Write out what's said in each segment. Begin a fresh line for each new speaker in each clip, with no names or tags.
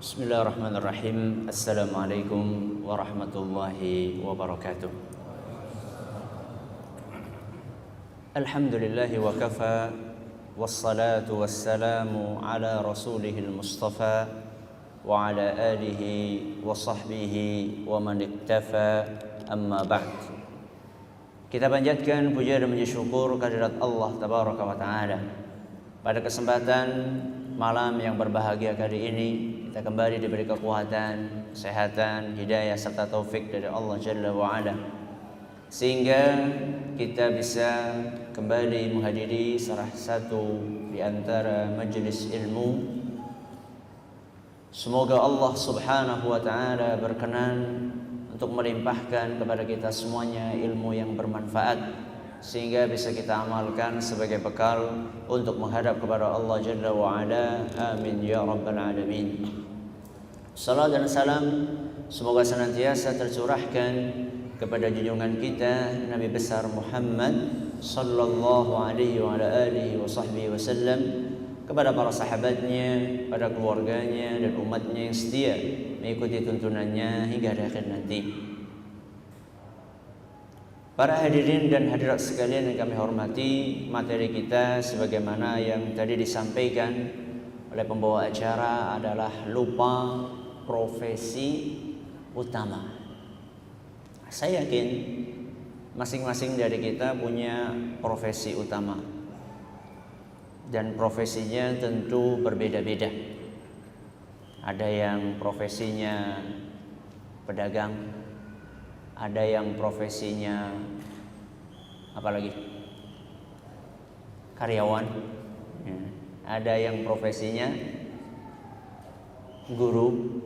Bismillahirrahmanirrahim. Assalamualaikum warahmatullahi wabarakatuh. Alhamdulillahi wa kafa, wassalatu wassalamu ala rasulihil mustafa wa ala alihi wa sahbihi wa man iktafa, amma ba'd. Kita panjatkan puja dan puji syukur kehadirat Allah tabaraka wa ta'ala. Pada kesempatan malam yang berbahagia kali ini, kita kembali diberi kekuatan, kesehatan, hidayah serta taufik dari Allah Jalla wa'ala, sehingga kita bisa kembali menghadiri salah satu di antara majelis ilmu. Semoga Allah Subhanahu wa ta'ala berkenan untuk melimpahkan kepada kita semuanya ilmu yang bermanfaat, sehingga bisa kita amalkan sebagai bekal untuk menghadap kepada Allah Jalla wa'ala. Amin ya rabbal alamin. Salam dan salam semoga senantiasa tercurahkan kepada junjungan kita Nabi besar Muhammad sallallahu alaihi wa ala alihi wa sahbihi wasallam, kepada para sahabatnya, pada keluarganya dan umatnya yang setia mengikuti tuntunannya hingga akhir nanti. Para hadirin dan hadirat sekalian yang kami hormati, materi kita sebagaimana yang tadi disampaikan oleh pembawa acara adalah lupa profesi utama. Saya yakin masing-masing dari kita punya profesi utama, dan profesinya tentu berbeda-beda. Ada yang profesinya pedagang, ada yang profesinya apalagi karyawan, ada yang profesinya guru,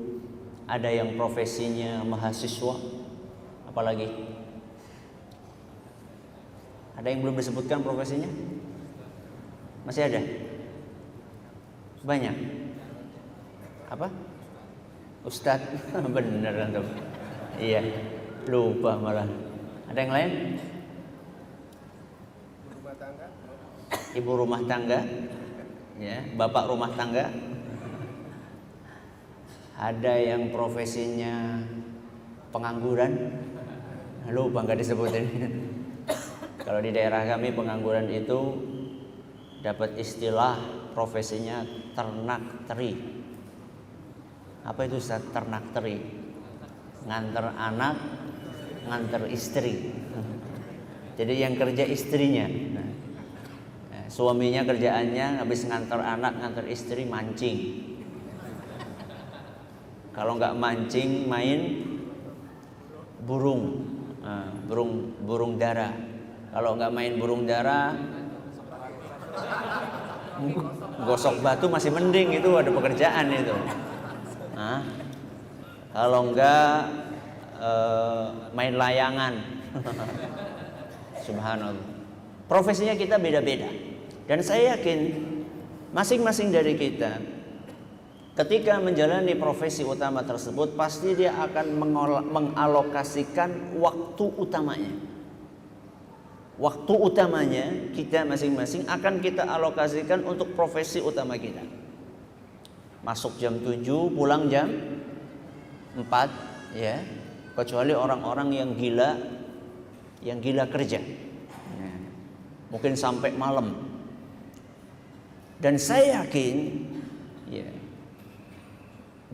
ada yang profesinya mahasiswa, apalagi ada yang belum disebutkan profesinya, masih ada banyak. Apa? Ustadz. Bener antum. Iya, lupa malah. Ada yang lain?
Rumah tangga.
Ibu rumah tangga, ya, bapak rumah tangga. Ada yang profesinya pengangguran. Lupa nggak disebutin. Kalau di daerah kami pengangguran itu dapat istilah profesinya ternak teri. Apa itu Ustaz? Ternak teri? Nganter anak, nganter istri. Jadi yang kerja istrinya. Suaminya kerjaannya habis nganter anak, nganter istri, mancing. Kalau nggak mancing, main burung, burung dara. Kalau nggak main burung dara, gosok batu masih mending, itu ada pekerjaan itu. Kalau enggak main layangan. Subhanallah. Profesinya kita beda-beda. Dan saya yakin masing-masing dari kita ketika menjalani profesi utama tersebut, pasti dia akan mengalokasikan waktu utamanya. Waktu utamanya kita masing-masing akan kita alokasikan untuk profesi utama kita. Masuk jam 7, pulang jam 4, ya. Kecuali orang-orang yang gila kerja, mungkin sampai malam. Dan saya yakin, ya,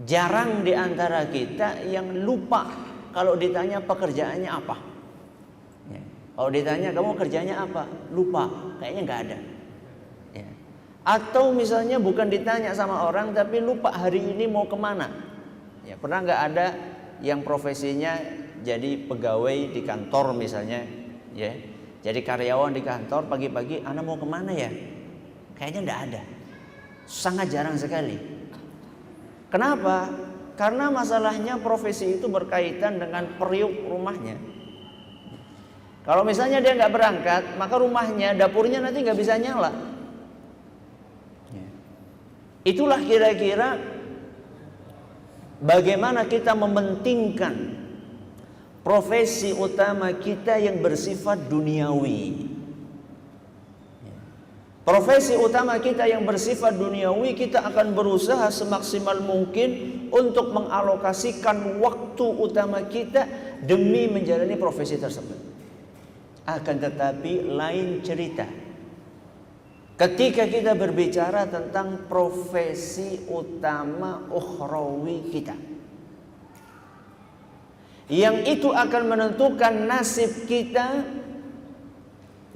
jarang di antara kita yang lupa kalau ditanya pekerjaannya apa. Ya. Kalau ditanya kamu kerjanya apa, lupa, kayaknya nggak ada. Ya. Atau misalnya bukan ditanya sama orang, tapi lupa hari ini mau kemana. Ya, pernah nggak ada yang profesinya jadi pegawai di kantor misalnya, ya, jadi karyawan di kantor, pagi-pagi Anda mau kemana ya? Kayaknya nggak ada, sangat jarang sekali. Kenapa? Karena masalahnya profesi itu berkaitan dengan periuk rumahnya. Kalau misalnya dia nggak berangkat, maka rumahnya, dapurnya nanti nggak bisa nyala. Itulah kira-kira bagaimana kita mementingkan profesi utama kita yang bersifat duniawi. profesi utama kita yang bersifat duniawi, kita akan berusaha semaksimal mungkin untuk mengalokasikan waktu utama kita demi menjalani profesi tersebut. Akan tetapi lain cerita ketika kita berbicara tentang profesi utama ukhrawi kita, yang itu akan menentukan nasib kita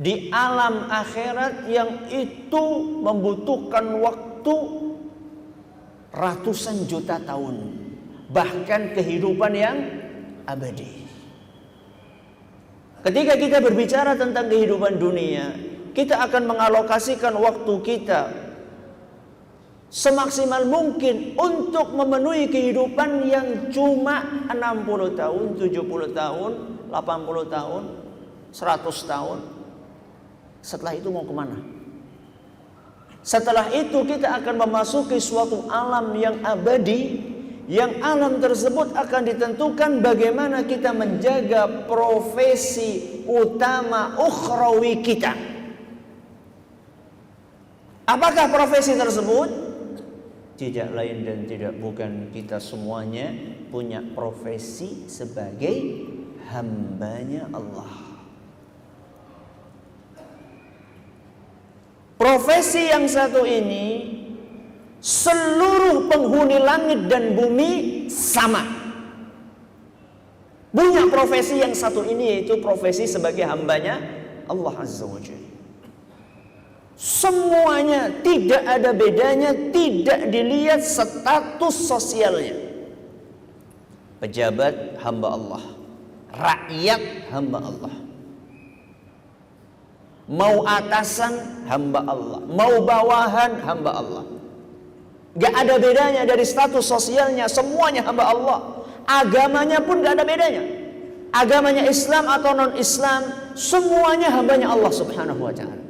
di alam akhirat, yang itu membutuhkan waktu ratusan juta tahun, bahkan kehidupan yang abadi. Ketika kita berbicara tentang kehidupan dunia, kita akan mengalokasikan waktu kita semaksimal mungkin untuk memenuhi kehidupan yang cuma 60 tahun, 70 tahun, 80 tahun, 100 tahun. Setelah itu mau kemana? Setelah itu kita akan memasuki suatu alam yang abadi, yang alam tersebut akan ditentukan bagaimana kita menjaga profesi utama ukhrawi kita. Apakah profesi tersebut? Tidak lain dan tidak bukan, kita semuanya punya profesi sebagai hambanya Allah. Profesi yang satu ini seluruh penghuni langit dan bumi sama punya profesi yang satu ini, yaitu profesi sebagai hambanya Allah Azza wa Jalla. Semuanya tidak ada bedanya, tidak dilihat status sosialnya. Pejabat hamba Allah, rakyat hamba Allah, mau atasan hamba Allah, mau bawahan hamba Allah. Gak ada bedanya dari status sosialnya, semuanya hamba Allah. Agamanya pun gak ada bedanya. Agamanya Islam atau non-Islam, semuanya hambanya Allah Subhanahu wa ta'ala.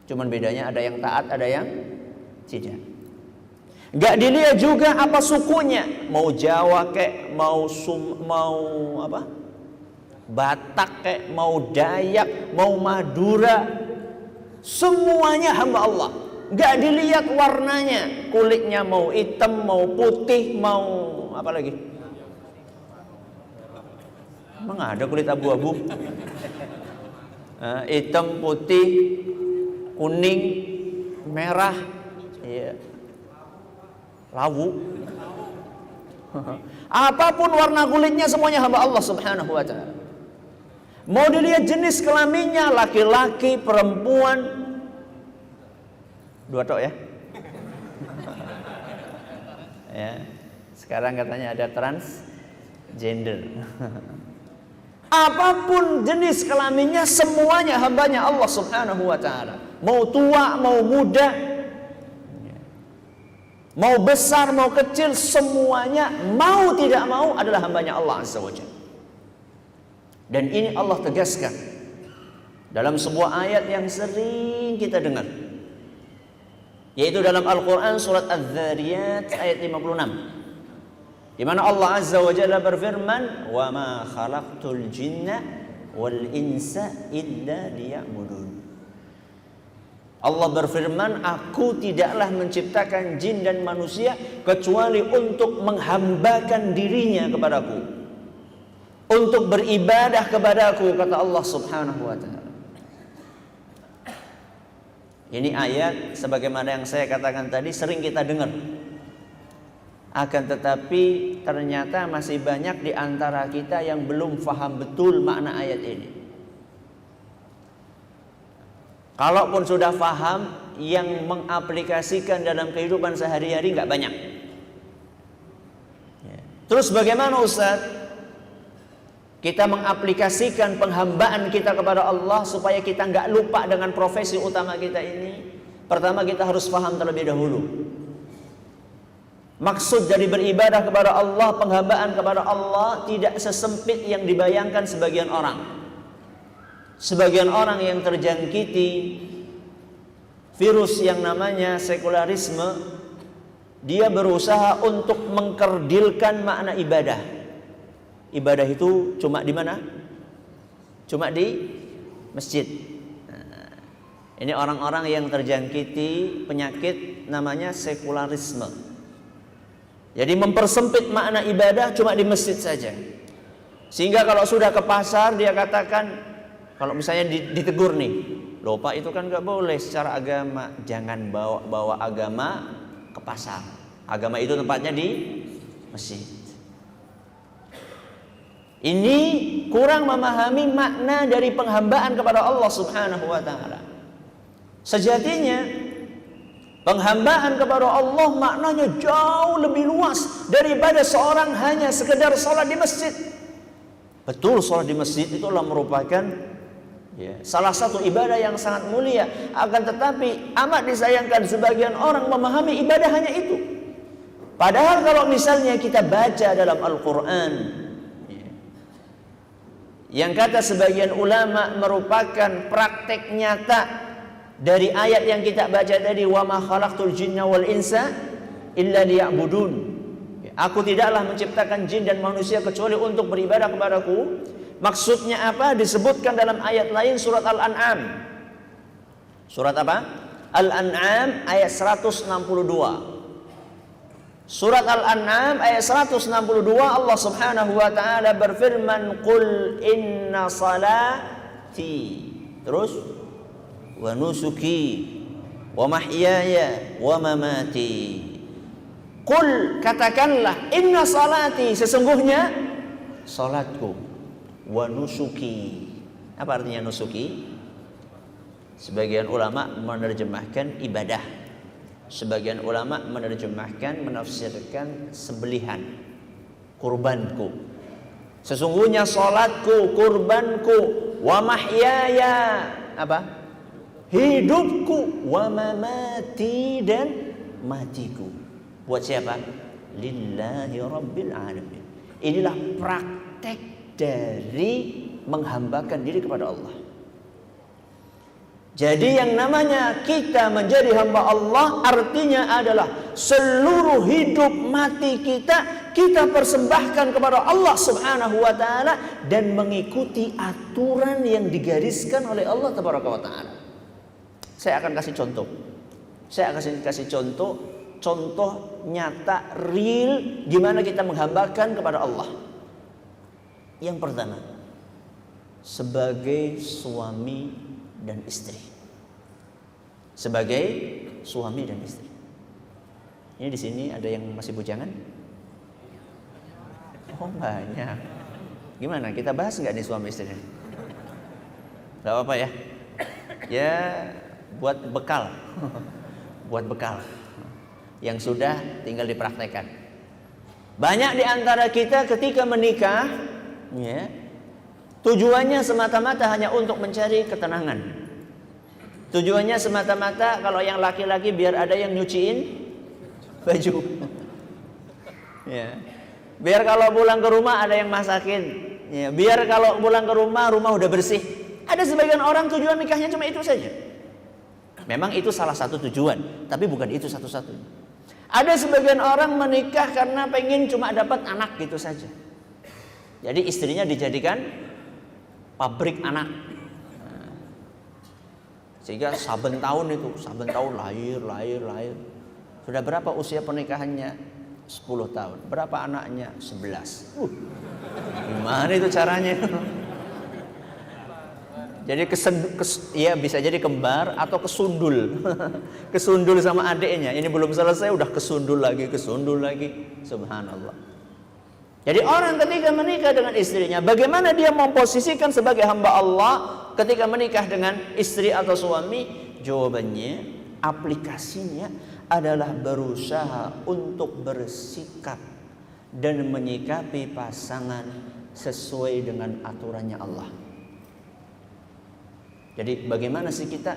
Cuman bedanya ada yang taat, ada yang tidak. Gak dilihat juga apa sukunya, mau Jawa kek, mau apa? Batak kek, mau Dayak, mau Madura, semuanya hamba Allah. Gak dilihat warnanya, kulitnya mau hitam, mau putih, mau apa lagi? Emang ada kulit abu-abu? Hitam, putih, kuning, merah, ya, lawu. Apapun warna kulitnya semuanya hamba Allah Subhanahu wa ta'ala. Mau dilihat jenis kelaminnya, laki-laki, perempuan, dua tok ya. Ya, sekarang katanya ada transgender. Apapun jenis kelaminnya, semuanya hambanya Allah Subhanahu wa ta'ala. Mau tua, mau muda, mau besar, mau kecil, semuanya mau tidak mau adalah hambanya Allah Azza wa Jalla. Dan ini Allah tegaskan dalam sebuah ayat yang sering kita dengar, yaitu dalam Al-Quran surat Az-Zariyat ayat 56, di mana Allah Azza wa Jalla berfirman, "Wa ma khalaqtul jinna wal insa illa liya'budun." Allah berfirman, aku tidaklah menciptakan jin dan manusia kecuali untuk menghambakan dirinya kepadaku, untuk beribadah kepadaku, kata Allah Subhanahu wa ta'ala. Ini ayat sebagaimana yang saya katakan tadi sering kita dengar. Akan tetapi ternyata masih banyak di antara kita yang belum faham betul makna ayat ini. Kalaupun sudah faham, yang mengaplikasikan dalam kehidupan sehari-hari nggak banyak. Terus bagaimana Ustaz kita mengaplikasikan penghambaan kita kepada Allah supaya kita nggak lupa dengan profesi utama kita ini? Pertama, kita harus faham terlebih dahulu maksud dari beribadah kepada Allah, penghambaan kepada Allah tidak sesempit yang dibayangkan sebagian orang. Sebagian orang yang terjangkiti virus yang namanya sekularisme, dia berusaha untuk mengkerdilkan makna ibadah. Ibadah itu cuma di mana? Cuma di masjid. Ini orang-orang yang terjangkiti penyakit namanya sekularisme. Jadi mempersempit makna ibadah cuma di masjid saja. Sehingga kalau sudah ke pasar dia katakan, kalau misalnya ditegur nih, loh Pak itu kan gak boleh secara agama. Jangan bawa agama ke pasar. Agama itu tempatnya di masjid. Ini kurang memahami makna dari penghambaan kepada Allah Subhanahu wa ta'ala. Sejatinya penghambaan kepada Allah maknanya jauh lebih luas daripada seorang hanya sekedar sholat di masjid. Betul, sholat di masjid itulah merupakan salah satu ibadah yang sangat mulia. Akan tetapi amat disayangkan sebagian orang memahami ibadah hanya itu. Padahal kalau misalnya kita baca dalam Al-Quran, yang kata sebagian ulama merupakan praktek nyata dari ayat yang kita baca tadi, wa ma khalaqtul jinna wal insa illa liya'budun. Aku tidaklah menciptakan jin dan manusia kecuali untuk beribadah kepadaku. Maksudnya apa? Disebutkan dalam ayat lain surat Al-An'am. Surat apa? Al-An'am ayat 162. Surat Al-An'am ayat 162 Allah Subhanahu wa taala berfirman, "Qul inna salati." Terus wa nusuki wa mahyaya wa mamati. Qul, katakanlah, inna salati, sesungguhnya salatku, wa nusuki. Apa artinya nusuki? Sebagian ulama menerjemahkan ibadah. Sebagian ulama menerjemahkan, menafsirkan sembelihan, kurbanku. Sesungguhnya salatku, kurbanku, wa mahyaya, apa? Hidupku, wa mamati, dan matiku. Buat siapa? Lillahi Rabbil Alamin. Inilah praktek dari menghambakan diri kepada Allah. Jadi yang namanya kita menjadi hamba Allah artinya adalah seluruh hidup mati kita persembahkan kepada Allah Subhanahu wa taala dan mengikuti aturan yang digariskan oleh Allah Tabaraka wa taala. Saya akan kasih contoh. Saya akan kasih contoh nyata real gimana kita menghambakan kepada Allah. Yang pertama, sebagai suami dan istri. Sebagai suami dan istri. Ini di sini ada yang masih bujangan? Oh banyak. Gimana? Kita bahas nggak nih suami istri? Gak apa-apa ya. Ya buat bekal. Buat bekal. Yang sudah tinggal dipraktekkan. Banyak di antara kita ketika menikah, ya, tujuannya semata-mata hanya untuk mencari ketenangan. Tujuannya semata-mata kalau yang laki-laki biar ada yang nyuciin baju. Ya. Biar kalau pulang ke rumah ada yang masakin. Ya. Biar kalau pulang ke rumah udah bersih. Ada sebagian orang tujuan nikahnya cuma itu saja. Memang itu salah satu tujuan, tapi bukan itu satu-satunya. Ada sebagian orang menikah karena pengen cuma dapat anak gitu saja. Jadi istrinya dijadikan pabrik anak. Sehingga saben tahun lahir. Sudah berapa usia pernikahannya? 10 tahun. Berapa anaknya? 11. Gimana itu caranya? Jadi ya bisa jadi kembar atau kesundul. Kesundul sama adiknya. Ini belum selesai udah kesundul lagi. Subhanallah. Jadi orang ketika menikah dengan istrinya, bagaimana dia memposisikan sebagai hamba Allah ketika menikah dengan istri atau suami? Jawabannya, aplikasinya adalah berusaha untuk bersikap dan menyikapi pasangan sesuai dengan aturannya Allah. Jadi bagaimana sih kita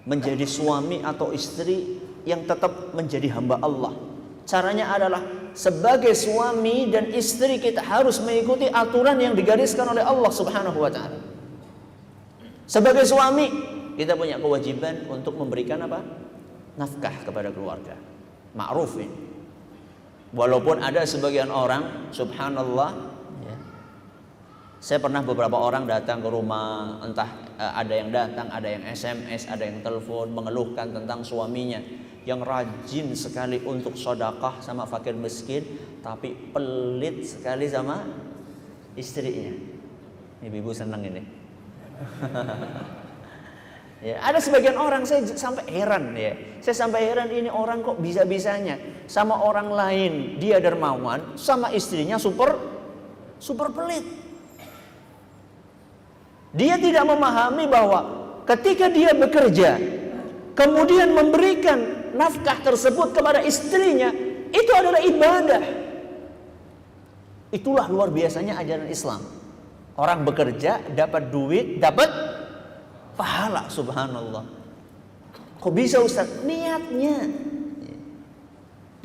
menjadi suami atau istri yang tetap menjadi hamba Allah? Caranya adalah sebagai suami dan istri kita harus mengikuti aturan yang digariskan oleh Allah Subhanahu wa taala. Sebagai suami kita punya kewajiban untuk memberikan apa? Nafkah kepada keluarga. Ma'ruf ini. Walaupun ada sebagian orang, subhanallah, ya, Saya pernah beberapa orang datang ke rumah, entah ada yang datang, ada yang SMS, ada yang telepon mengeluhkan tentang suaminya yang rajin sekali untuk sedekah sama fakir miskin, tapi pelit sekali sama istrinya. Ibu-ibu senang ini. Ya, ada sebagian orang saya sampai heran ya. Saya sampai heran, ini orang kok bisa-bisanya sama orang lain dia dermawan, sama istrinya super pelit. Dia tidak memahami bahwa ketika dia bekerja kemudian memberikan nafkah tersebut kepada istrinya, itu adalah ibadah. Itulah luar biasanya ajaran Islam. Orang bekerja dapat duit, dapat pahala, subhanallah. Kok bisa Ustaz? Niatnya.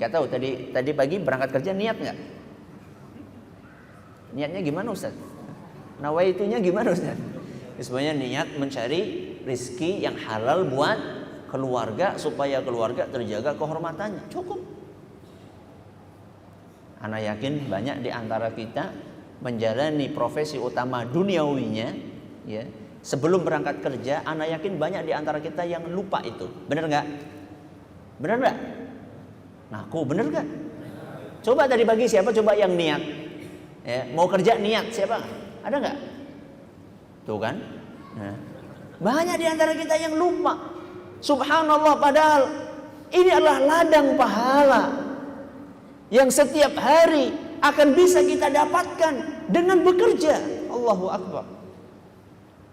Gak tahu tadi pagi berangkat kerja niat nggak? Niatnya gimana Ustaz? Nawaitunya gimana Ustaz? Sebenarnya niat mencari rezeki yang halal buat keluarga supaya keluarga terjaga kehormatannya. Cukup. Ana yakin banyak di antara kita menjalani profesi utama duniawinya ya. Sebelum berangkat kerja, ana yakin banyak di antara kita yang lupa itu. Benar nggak? Benar nggak? Ngaku benar nggak? Coba tadi pagi siapa coba yang niat? Ya, mau kerja niat siapa? Ada nggak? Tuh kan? Nah, banyak di antara kita yang lupa. Subhanallah, padahal ini adalah ladang pahala yang setiap hari akan bisa kita dapatkan dengan bekerja. Allahu Akbar.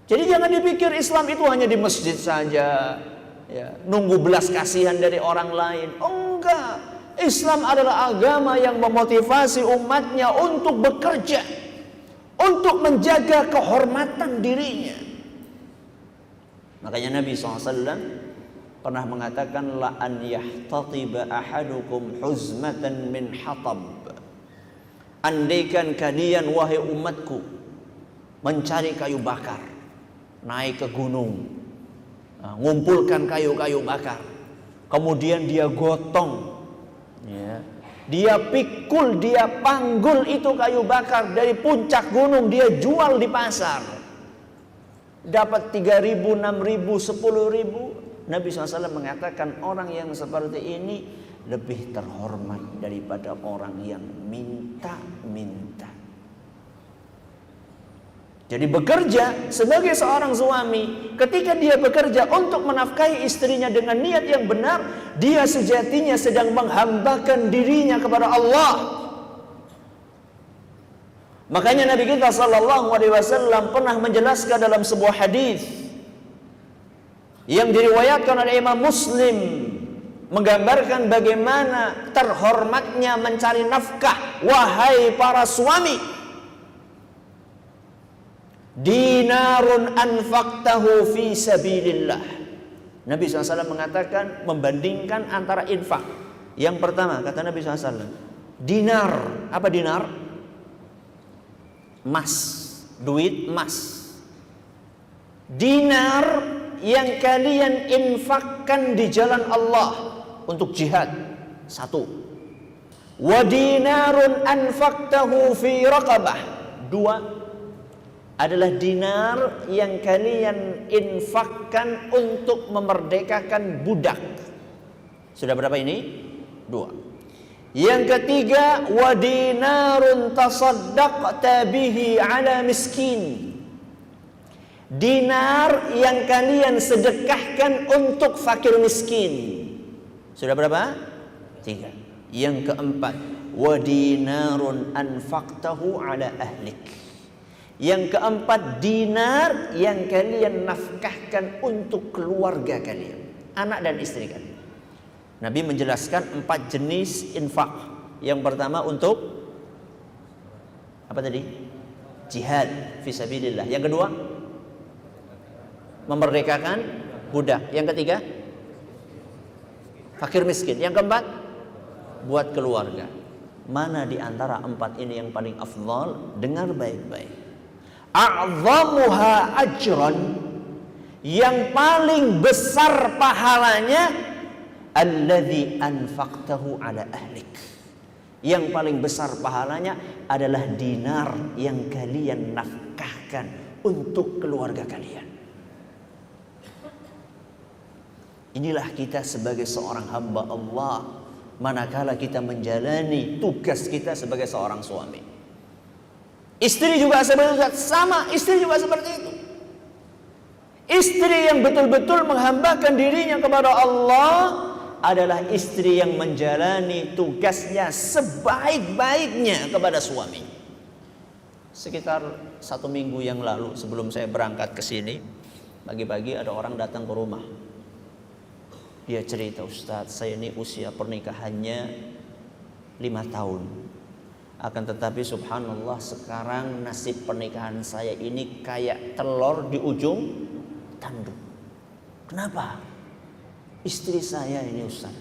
Jadi jangan dipikir Islam itu hanya di masjid saja, ya, nunggu belas kasihan dari orang lain. Oh enggak, Islam adalah agama yang memotivasi umatnya untuk bekerja, untuk menjaga kehormatan dirinya. Makanya Nabi SAW pernah mengatakan, la an yahtatiba ahadukum huzmatan min hatab. Andaikan kalian wahai umatku mencari kayu bakar, naik ke gunung, ngumpulkan kayu-kayu bakar, kemudian dia gotong, ya, dia pikul, dia panggul itu kayu bakar dari puncak gunung, dia jual di pasar, dapat 3.000, 6.000, 10.000. Nabi SAW mengatakan orang yang seperti ini lebih terhormat daripada orang yang minta-minta. Jadi bekerja sebagai seorang suami, ketika dia bekerja untuk menafkahi istrinya dengan niat yang benar, dia sejatinya sedang menghambakan dirinya kepada Allah. Makanya Nabi kita sallallahu alaihi wasallam pernah menjelaskan dalam sebuah hadis yang diriwayatkan oleh Imam Muslim, menggambarkan bagaimana terhormatnya mencari nafkah wahai para suami. Dinarun anfaqtahu fi sabilillah. Nabi SAW mengatakan, membandingkan antara infak. Yang pertama kata Nabi SAW, dinar. Apa dinar? Emas, duit emas. Dinar yang kalian infakkan di jalan Allah untuk jihad, satu. Wa dinarun anfaqtahu fi raqabah, dua, adalah dinar yang kalian infakkan untuk memerdekakan budak. Sudah berapa ini? Dua. Yang ketiga, wa dinarun tasaddaqta bihi ala miskin. Dinar yang kalian sedekahkan untuk fakir miskin. Sudah berapa? Tiga. Yang keempat, wa dinarun anfaqtahu ala ahlik. Yang keempat, dinar yang kalian nafkahkan untuk keluarga kalian, anak dan istri kalian. Nabi menjelaskan 4 jenis infak. Yang pertama untuk apa tadi? Jihad fisabilillah. Yang kedua, memerdekakan budak. Yang ketiga, fakir miskin. Yang keempat, buat keluarga. Mana di antara 4 ini yang paling afdal? Dengar baik-baik. A'zamuha ajran, yang paling besar pahalanya, alladzi anfaqtahu ala ahlik, Yang paling besar pahalanya adalah dinar yang kalian nafkahkan untuk keluarga kalian. Inilah kita sebagai seorang hamba Allah manakala kita menjalani tugas kita sebagai seorang suami. Istri juga sama, istri juga seperti itu. Istri yang betul-betul menghambakan dirinya kepada Allah adalah istri yang menjalani tugasnya sebaik-baiknya kepada suami. Sekitar 1 minggu yang lalu sebelum saya berangkat ke sini, pagi-pagi ada orang datang ke rumah. Dia cerita, Ustadz, saya ini usia pernikahannya 5 tahun. Akan tetapi subhanallah sekarang nasib pernikahan saya ini kayak telur di ujung tanduk. Kenapa? Istri saya ini Ustaz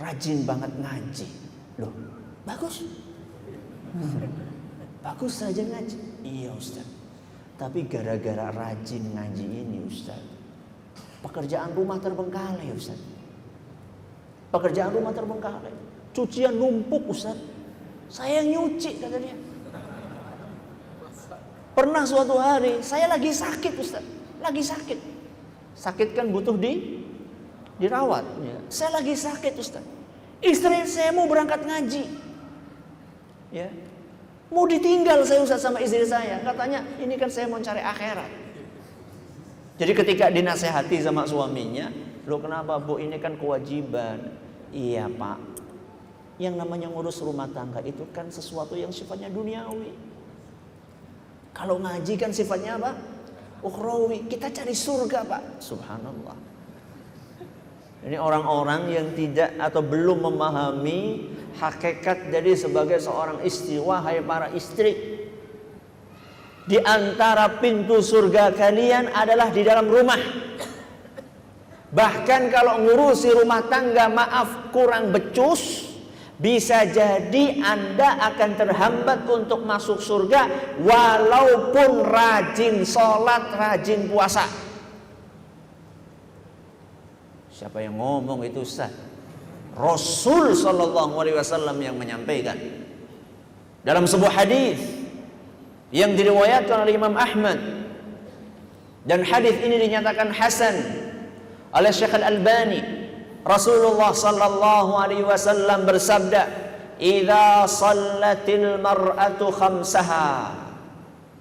rajin banget ngaji. Loh, bagus. Bagus saja ngaji. Iya Ustaz. Tapi gara-gara rajin ngaji ini Ustaz, pekerjaan rumah terbengkalai Ustaz. Pekerjaan rumah terbengkalai. Cucian numpuk Ustaz. Saya nyuci kata dia. Pernah suatu hari saya lagi sakit Ustaz. Lagi sakit. Sakit kan butuh dirawat. Ya. Saya lagi sakit Ustaz. Istri saya mau berangkat ngaji. Ya. Mau ditinggal saya Ustaz sama istri saya. Katanya ini kan saya mau cari akhirat. Jadi ketika dinasehati sama suaminya, "Loh kenapa Bu, ini kan kewajiban." Iya Pak, yang namanya ngurus rumah tangga itu kan sesuatu yang sifatnya duniawi. Kalau ngaji kan sifatnya apa? Ukhrawi. Kita cari surga Pak. Subhanallah. Ini orang-orang yang tidak atau belum memahami hakikat dari sebagai seorang istri. Wahai para istri, di antara pintu surga kalian adalah di dalam rumah. Bahkan kalau ngurusi rumah tangga maaf kurang becus, bisa jadi Anda akan terhambat untuk masuk surga walaupun rajin sholat, rajin puasa. Siapa yang ngomong itu Ustaz? Rasul sallallahu alaihi wasallam yang menyampaikan dalam sebuah hadis yang diriwayatkan oleh Imam Ahmad, dan hadis ini dinyatakan hasan oleh Syekh Al-Albani. Rasulullah sallallahu alaihi wasallam bersabda, "Idza shallatil mar'atu khamsaha."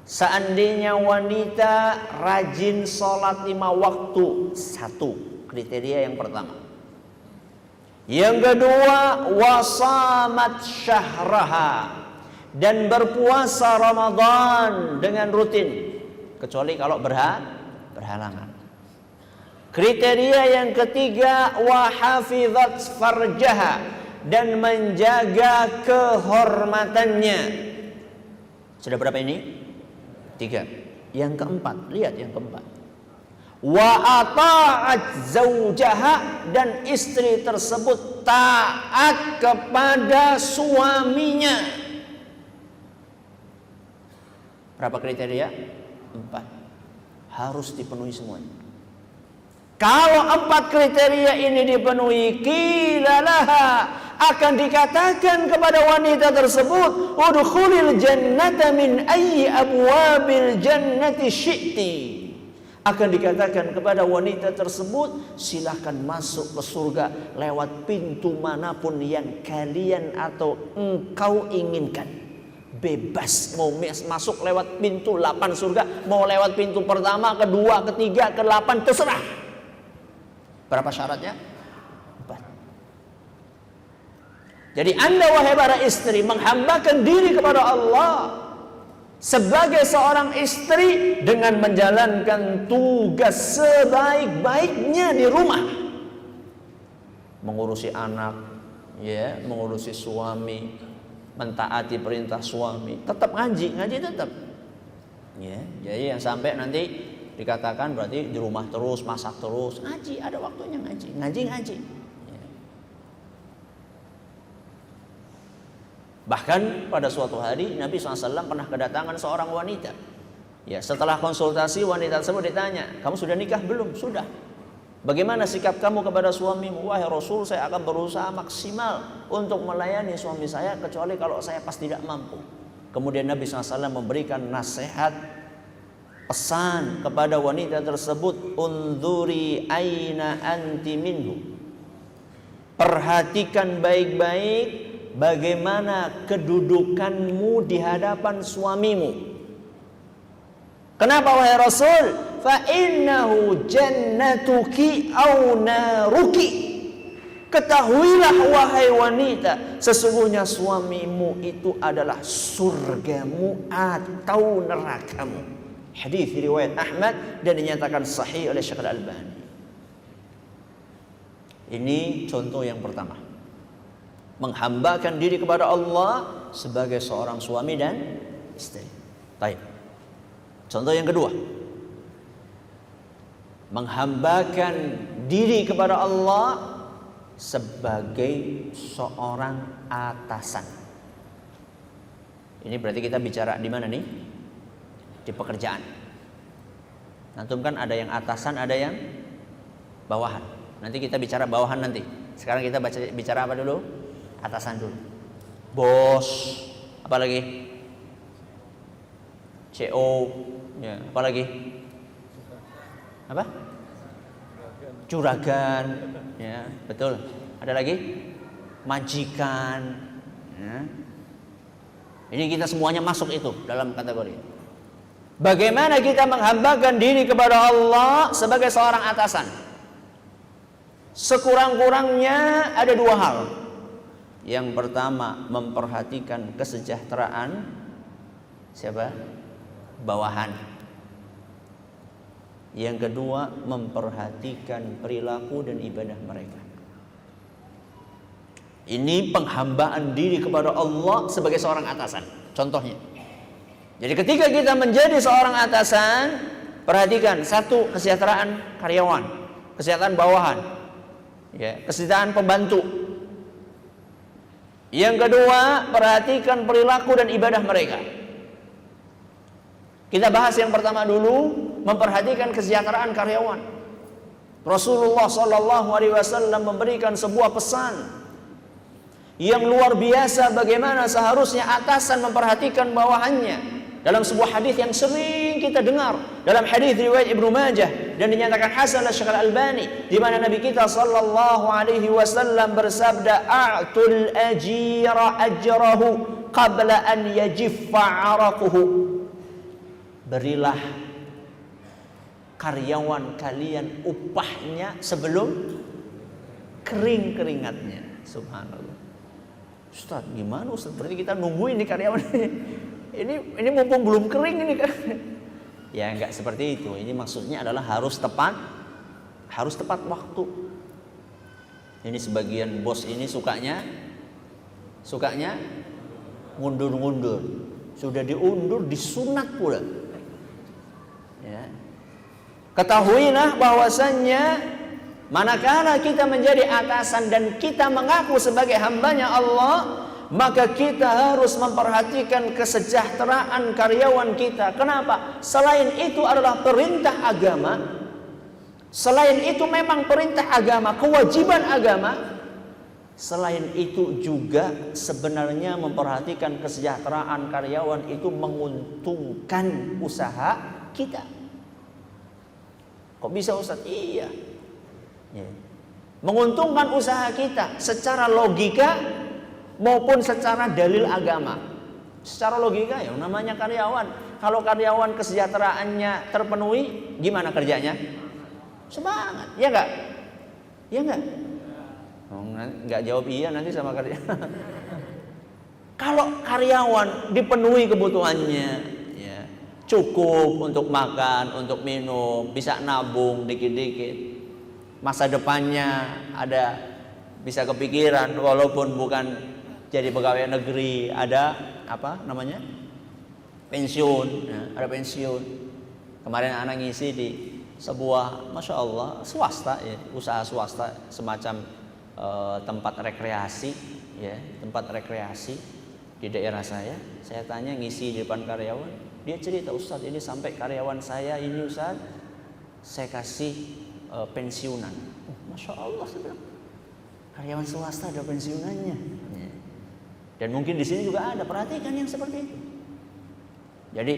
Seandainya wanita rajin salat 5 waktu, 1 kriteria yang pertama. Yang kedua, wasamat syahraha, dan berpuasa Ramadan dengan rutin, kecuali kalau berhalangan. Kriteria yang ketiga, wahafizat farjaha, dan menjaga kehormatannya. Sudah berapa ini? 3. Yang keempat, lihat yang keempat. Wa ata'at zaujaha, dan istri tersebut taat kepada suaminya. Berapa kriteria? 4. Harus dipenuhi semuanya. Kalau 4 kriteria ini dipenuhi, qilalaha, akan dikatakan kepada wanita tersebut, udkhulil jannata min ayyi abwabil jannati syi'ti. Akan dikatakan kepada wanita tersebut, silakan masuk ke surga lewat pintu manapun yang kalian atau engkau inginkan. Bebas, mau masuk lewat pintu 8 surga, mau lewat pintu pertama, kedua, ketiga, ke-8, terserah. Berapa syaratnya? 4. Jadi Anda wahai para istri menghambakan diri kepada Allah sebagai seorang istri dengan menjalankan tugas sebaik-baiknya di rumah. Mengurusi anak, ya, mengurusi suami, mentaati perintah suami, tetap ngaji tetap. Ya, jadi yang sampai nanti dikatakan berarti di rumah terus, masak terus. Ngaji, ada waktunya ngaji. Ya. Bahkan pada suatu hari Nabi SAW pernah kedatangan seorang wanita. Ya, setelah konsultasi wanita tersebut ditanya, "Kamu sudah nikah belum?" "Sudah." Bagaimana sikap kamu kepada suamimu? Wahai Rasul, saya akan berusaha maksimal untuk melayani suami saya, kecuali kalau saya pas tidak mampu. Kemudian Nabi SAW memberikan nasihat, pesan kepada wanita tersebut, unzuri aina anti minhu. Perhatikan baik-baik bagaimana kedudukanmu di hadapan suamimu. Kenapa wahai Rasul? Fa innahu jannatuki au naruki. Ketahuilah wahai wanita, sesungguhnya suamimu itu adalah surgamu atau nerakamu. Hadis riwayat Ahmad dan dinyatakan sahih oleh Syekh Al-Albani. Ini contoh yang pertama. Menghambakan diri kepada Allah sebagai seorang suami dan istri. Baik. Contoh yang kedua, menghambakan diri kepada Allah sebagai seorang atasan. Ini berarti kita bicara di mana nih? Di pekerjaan. Antum kan ada yang atasan, ada yang bawahan. Nanti kita bicara bawahan nanti. Sekarang kita bicara apa dulu? Atasan dulu. Bos, apa lagi? CO, ya, apa lagi? Apa? Juragan, ya, betul. Ada lagi? Majikan, ya. Ini kita semuanya masuk itu dalam kategori. Bagaimana kita menghambakan diri kepada Allah sebagai seorang atasan? Sekurang-kurangnya ada dua hal. Yang pertama, memperhatikan kesejahteraan siapa? Bawahan. Yang kedua, memperhatikan perilaku dan ibadah mereka. Ini penghambaan diri kepada Allah sebagai seorang atasan. Contohnya, jadi ketika kita menjadi seorang atasan, perhatikan satu, kesejahteraan karyawan, kesejahteraan bawahan, ya, kesejahteraan pembantu. Yang kedua, perhatikan perilaku dan ibadah mereka. Kita bahas yang pertama dulu, memperhatikan kesejahteraan karyawan. Rasulullah SAW memberikan sebuah pesan yang luar biasa bagaimana seharusnya atasan memperhatikan bawahannya. Dalam sebuah hadis yang sering kita dengar, dalam hadis riwayat Ibnu Majah dan dinyatakan hasan oleh Syekh Al-Albani, di mana Nabi kita sallallahu alaihi wasallam bersabda, "A'tul ajira ajrahu qabla an yajiffa 'araquhu." Berilah karyawan kalian upahnya sebelum kering keringatnya. Subhanallah. Ustaz, gimana Ustaz? Berarti kita nungguin nih karyawan ini mumpung belum kering ini kan? Ya enggak seperti itu. Ini maksudnya adalah harus tepat waktu. Ini sebagian bos ini sukanya ngundur-ngundur. Sudah diundur, disunat pula. Ya. Ketahuilah bahwasannya manakala kita menjadi atasan dan kita mengaku sebagai hambanya Allah, maka kita harus memperhatikan kesejahteraan karyawan kita. Kenapa? Selain itu adalah perintah agama. Selain itu memang perintah agama, kewajiban agama. Selain itu juga sebenarnya memperhatikan kesejahteraan karyawan itu menguntungkan usaha kita. Kok bisa Ustaz? Iya. Ya. Menguntungkan usaha kita secara logika maupun secara dalil agama. Secara logika ya namanya karyawan. Kalau karyawan kesejahteraannya terpenuhi, gimana kerjanya? Semangat, ya enggak? Ya enggak? Enggak jawab iya nanti sama karyawan. Kalau karyawan dipenuhi kebutuhannya, ya, cukup untuk makan, untuk minum, bisa nabung dikit-dikit, masa depannya ada, bisa kepikiran walaupun bukan jadi pegawai negeri, ada apa namanya, pensiun, ya, ada pensiun. Kemarin anak ngisi di sebuah, masya Allah, swasta, ya, usaha swasta semacam tempat rekreasi, ya, tempat rekreasi di daerah saya. Saya tanya ngisi di depan karyawan, dia cerita, Ustaz ini sampai karyawan saya ini Ustaz, saya kasih pensiunan. Masya Allah, karyawan swasta ada pensiunannya. Dan mungkin di sini juga ada, perhatikan yang seperti itu. Jadi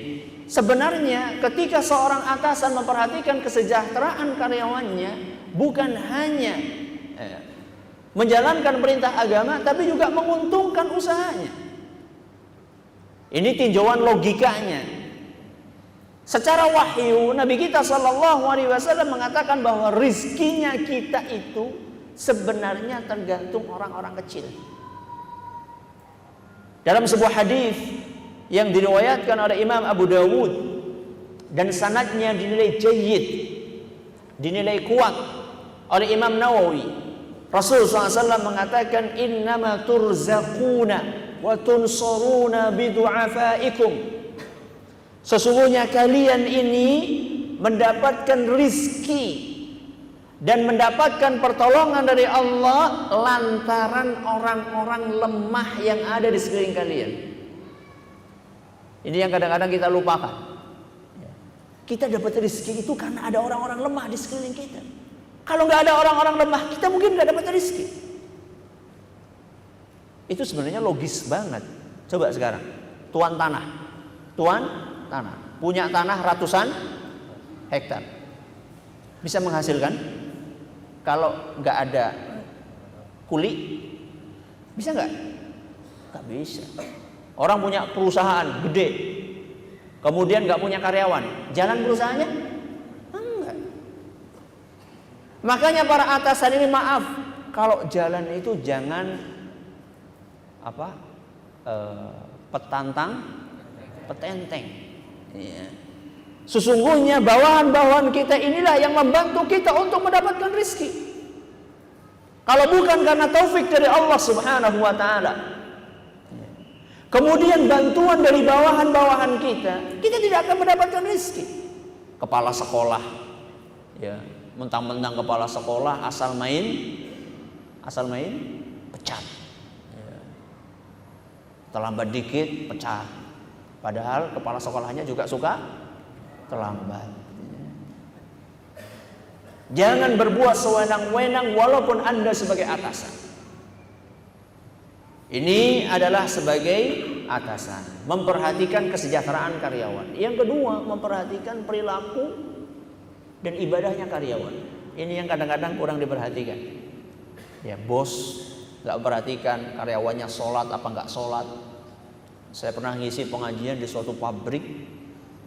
sebenarnya ketika seorang atasan memperhatikan kesejahteraan karyawannya, bukan hanya menjalankan perintah agama, tapi juga menguntungkan usahanya. Ini tinjauan logikanya. Secara wahyu Nabi kita Shallallahu Alaihi Wasallam mengatakan bahwa rizkinya kita itu sebenarnya tergantung orang-orang kecil. Dalam sebuah hadis yang diriwayatkan oleh Imam Abu Dawud dan sanadnya dinilai jayyid, dinilai kuat oleh Imam Nawawi, Rasulullah SAW mengatakan innama turzaquna wa tunsuruna bidu'afaikum. Sesungguhnya kalian ini mendapatkan rizki dan mendapatkan pertolongan dari Allah lantaran orang-orang lemah yang ada di sekeliling kalian. Ini yang kadang-kadang kita lupakan. Kita dapat rezeki itu karena ada orang-orang lemah di sekeliling kita. Kalau nggak ada orang-orang lemah, kita mungkin nggak dapat rezeki. Itu sebenarnya logis banget. Coba sekarang, tuan tanah, punya tanah ratusan hektar, bisa menghasilkan? Kalau nggak ada kuli, bisa nggak? Nggak bisa. Orang punya perusahaan gede, kemudian nggak punya karyawan, jalan perusahaannya? Enggak. Makanya para atasan ini maaf, kalau jalan itu jangan petenteng. Ya. Sesungguhnya bawahan-bawahan kita inilah yang membantu kita untuk mendapatkan rezeki. Kalau bukan karena taufik dari Allah Subhanahu wa taala, kemudian bantuan dari bawahan-bawahan kita tidak akan mendapatkan rezeki. Kepala sekolah, ya, mentang-mentang kepala sekolah asal main pecat. Ya. Terlambat dikit pecah. Padahal kepala sekolahnya juga suka terlambat. Jangan berbuat sewenang-wenang walaupun Anda sebagai atasan. Ini adalah sebagai atasan, memperhatikan kesejahteraan karyawan. Yang kedua, memperhatikan perilaku dan ibadahnya karyawan. Ini yang kadang-kadang kurang diperhatikan. Ya, bos nggak memperhatikan karyawannya sholat apa nggak sholat. Saya pernah ngisi pengajian di suatu pabrik,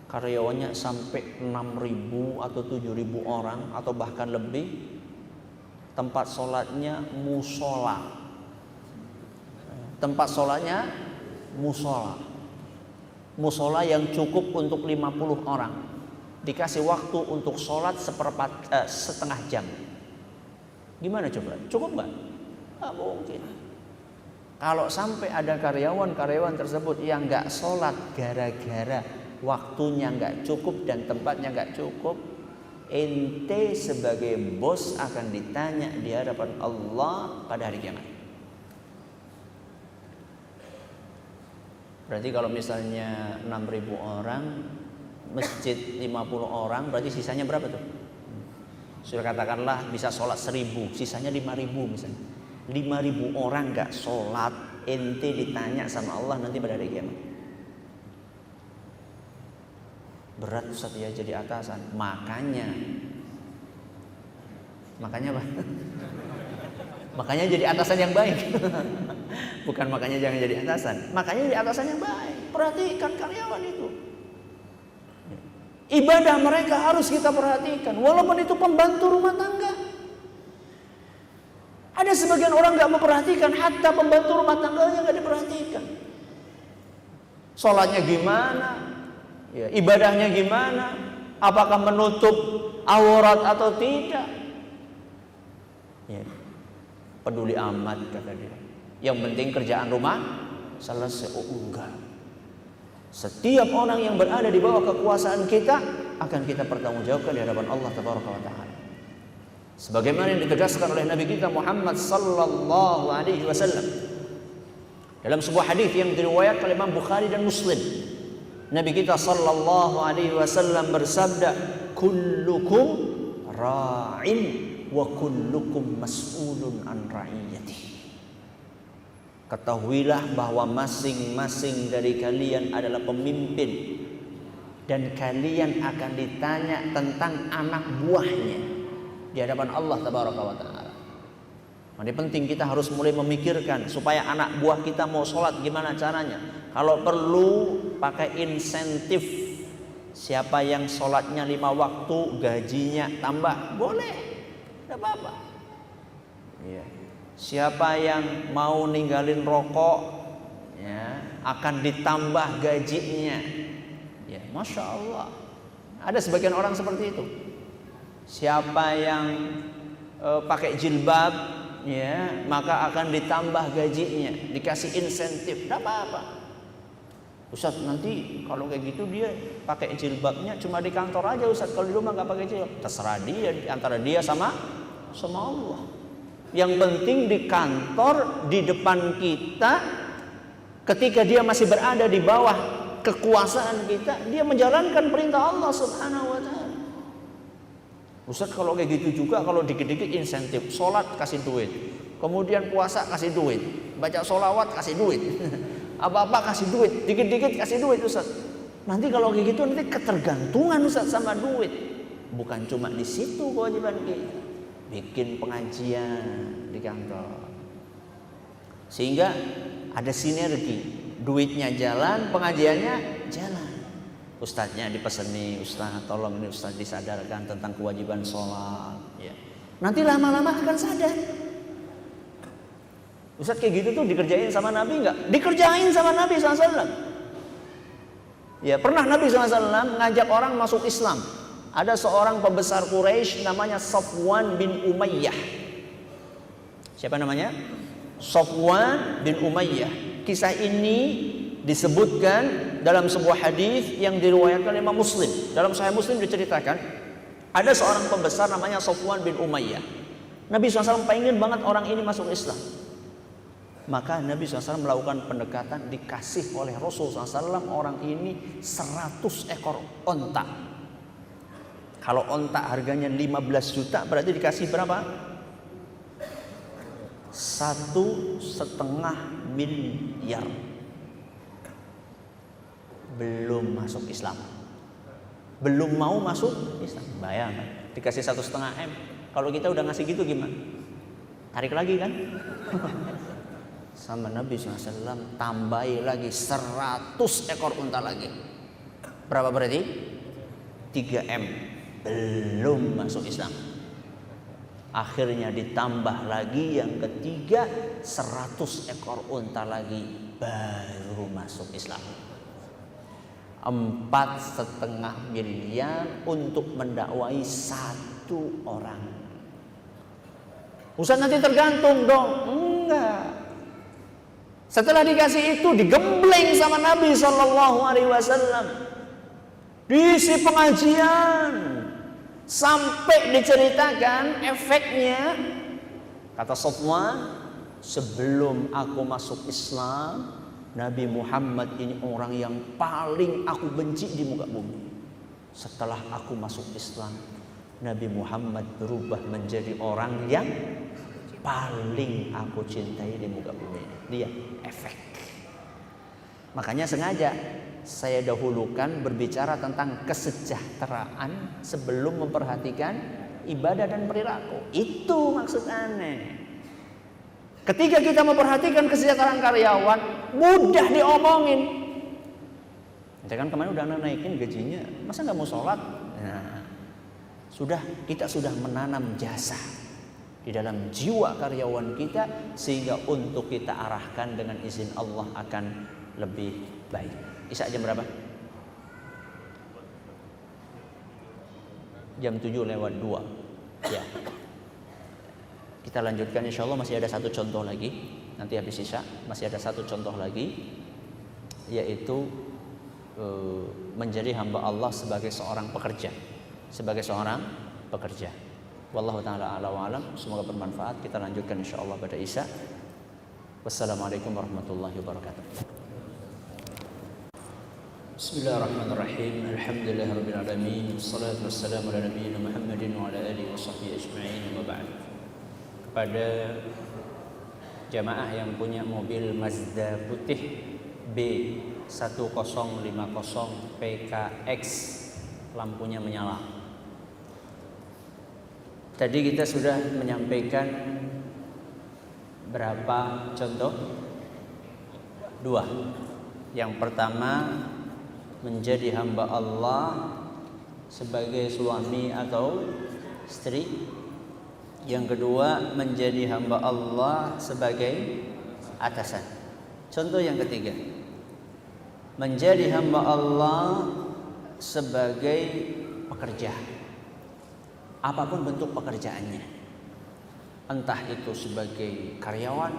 karyawannya sampai 6.000 atau 7.000 orang atau bahkan lebih. Tempat sholatnya musola. Tempat sholatnya musola yang cukup untuk 50 orang. Dikasih waktu untuk sholat setengah jam. Gimana coba? Cukup nggak? Nggak mungkin. Kalau sampai ada karyawan tersebut yang nggak sholat gara-gara waktunya nggak cukup dan tempatnya nggak cukup, ente sebagai bos akan ditanya di hadapan Allah pada hari kiamat. Berarti kalau misalnya 6.000 orang, masjid 50 orang, berarti sisanya berapa tuh? Sudah katakanlah bisa sholat 1.000, sisanya 5.000 misalnya. 5.000 orang gak sholat, ente ditanya sama Allah nanti pada hari kiamat. Berat Ustaz ya jadi atasan. Makanya apa? Makanya jadi atasan yang baik. Bukan makanya jangan jadi atasan. Makanya jadi atasan yang baik. Perhatikan karyawan itu. Ibadah mereka harus kita perhatikan, walaupun itu pembantu rumah tangga. Ada sebagian orang gak memperhatikan, hatta pembantu rumah tangganya gak diperhatikan. Sholatnya gimana? Ya, ibadahnya gimana? Apakah menutup aurat atau tidak? Ya, peduli amat kata dia. Yang penting kerjaan rumah selesai. Oh enggak. Setiap orang yang berada di bawah kekuasaan kita akan kita pertanggungjawabkan di hadapan Allah Tabaraka wa Ta'ala. Sebagaimana yang ditegaskan oleh Nabi kita Muhammad sallallahu alaihi wasallam dalam sebuah hadis yang diriwayatkan oleh Imam Bukhari dan Muslim. Nabi kita sallallahu alaihi wasallam bersabda, "Kullukum ra'in wa kullukum mas'ulun an ra'iyatihi. Ketahuilah bahwa masing-masing dari kalian adalah pemimpin dan kalian akan ditanya tentang anak buahnya di hadapan Allah Tabaraka wa Ta'ala. Ini penting, kita harus mulai memikirkan supaya anak buah kita mau sholat gimana caranya. Kalau perlu pakai insentif, siapa yang sholatnya 5 waktu gajinya tambah, boleh, tidak apa-apa. Ya. Siapa yang mau ninggalin rokok, ya, akan ditambah gajinya. Ya, Masya Allah. Ada sebagian orang seperti itu. Siapa yang pakai jilbab, ya, maka akan ditambah gajinya, dikasih insentif, tidak apa-apa. Ustaz, nanti kalau kayak gitu dia pakai jilbabnya cuma di kantor aja Ustaz, kalau di rumah nggak pakai jilbab. Terserah dia, antara dia sama Allah. Yang penting di kantor, di depan kita, ketika dia masih berada di bawah kekuasaan kita, dia menjalankan perintah Allah Subhanahu wa Ta'ala. Ustaz, kalau kayak gitu juga, kalau dikit-dikit insentif, sholat kasih duit, kemudian puasa kasih duit, baca sholawat kasih duit, apa-apa kasih duit, dikit-dikit kasih duit Ustaz. Nanti kalau kayak gitu nanti ketergantungan Ustaz sama duit. Bukan cuma di situ kewajiban kita, bikin pengajian di kantor, sehingga ada sinergi, duitnya jalan, pengajiannya jalan. Ustadznya dipeseni, Ustadz tolong ini Ustadz disadarkan tentang kewajiban sholat, ya. Nanti lama-lama akan sadar. Ustadz kayak gitu tuh dikerjain sama Nabi enggak? Dikerjain sama Nabi SAW. Ya, pernah Nabi SAW ngajak orang masuk Islam. Ada seorang pembesar Quraisy namanya Safwan bin Umayyah. Siapa namanya? Safwan bin Umayyah. Kisah ini disebutkan dalam sebuah hadis yang diriwayatkan Imam Muslim. Dalam Sahih Muslim diceritakan ada seorang pembesar namanya Safwan bin Umayyah. Nabi SAW pengen banget orang ini masuk Islam. Maka Nabi SAW melakukan pendekatan, dikasih oleh Rasul SAW orang ini 100 ekor onta. Kalau onta harganya 15 juta berarti dikasih berapa? 1,5 miliar. Belum masuk Islam, belum mau masuk Islam. Bayangkan dikasih 1,5 M. Kalau kita udah ngasih gitu gimana? Tarik lagi kan? Sama Nabi SAW tambahi lagi 100 ekor unta lagi. Berapa berarti? 3 M. Belum masuk Islam. Akhirnya ditambah lagi yang ketiga 100 ekor unta lagi, baru masuk Islam. 4,5 miliar untuk mendakwai 1 orang. Ustaz, nanti tergantung dong. Enggak. Setelah dikasih itu digembleng sama Nabi SAW. Diisi pengajian sampai diceritakan efeknya. Kata Safwan, sebelum aku masuk Islam, Nabi Muhammad ini orang yang paling aku benci di muka bumi. Setelah aku masuk Islam, Nabi Muhammad berubah menjadi orang yang paling aku cintai di muka bumi. Dia efek. Makanya sengaja saya dahulukan berbicara tentang kesejahteraan sebelum memperhatikan ibadah dan perilaku. Itu maksud aneh. Ketika kita memperhatikan kesejahteraan karyawan, mudah diomongin. Kita kan kemarin udah naikin gajinya, masa nggak mau sholat? Nah, kita sudah menanam jasa di dalam jiwa karyawan kita, sehingga untuk kita arahkan dengan izin Allah akan lebih baik. Isya jam berapa? Jam 7:02. Ya. Kita lanjutkan, insya Allah masih ada 1 contoh lagi. Nanti habis Isya masih ada 1 contoh lagi, yaitu menjadi hamba Allah sebagai seorang pekerja. Wallahu ta'ala a'la wa alam. Semoga bermanfaat. Kita lanjutkan insya Allah pada Isya. Wassalamualaikum warahmatullahi wabarakatuh.
Bismillahirrahmanirrahim. Alhamdulillahirabbil alamin. Wassalatu wassalamu ala nabiyyina Muhammadin wa ala alihi washabbihi ajma'in. Wa ba'd. Kepada jamaah yang punya mobil Mazda putih B1050 PKX, lampunya menyala. Tadi kita sudah menyampaikan berapa contoh? 2. Yang pertama, menjadi hamba Allah sebagai suami atau istri. Yang kedua, menjadi hamba Allah sebagai atasan. Contoh yang ketiga, menjadi hamba Allah sebagai pekerja, apapun bentuk pekerjaannya, entah itu sebagai karyawan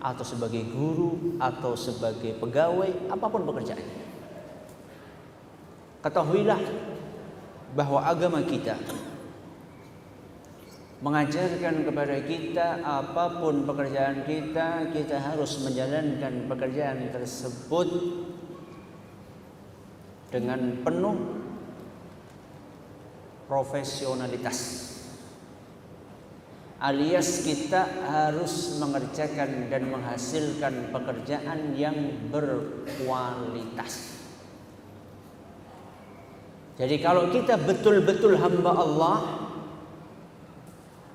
atau sebagai guru atau sebagai pegawai, apapun pekerjaannya. Ketahuilah bahwa agama kita mengajarkan kepada kita apapun pekerjaan kita, kita harus menjalankan pekerjaan tersebut dengan penuh profesionalitas. Alias kita harus mengerjakan dan menghasilkan pekerjaan yang berkualitas. Jadi kalau kita betul-betul hamba Allah,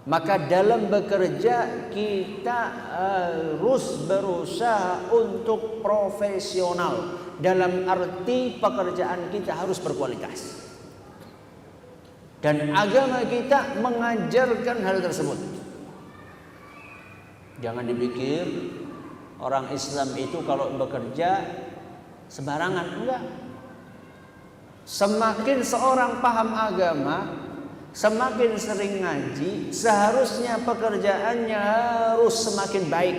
maka dalam bekerja kita harus berusaha untuk profesional. Dalam arti pekerjaan kita harus berkualitas. Dan agama kita mengajarkan hal tersebut. Jangan dipikir orang Islam itu kalau bekerja sembarangan, enggak. Semakin seorang paham agama, semakin sering ngaji, seharusnya pekerjaannya harus semakin baik.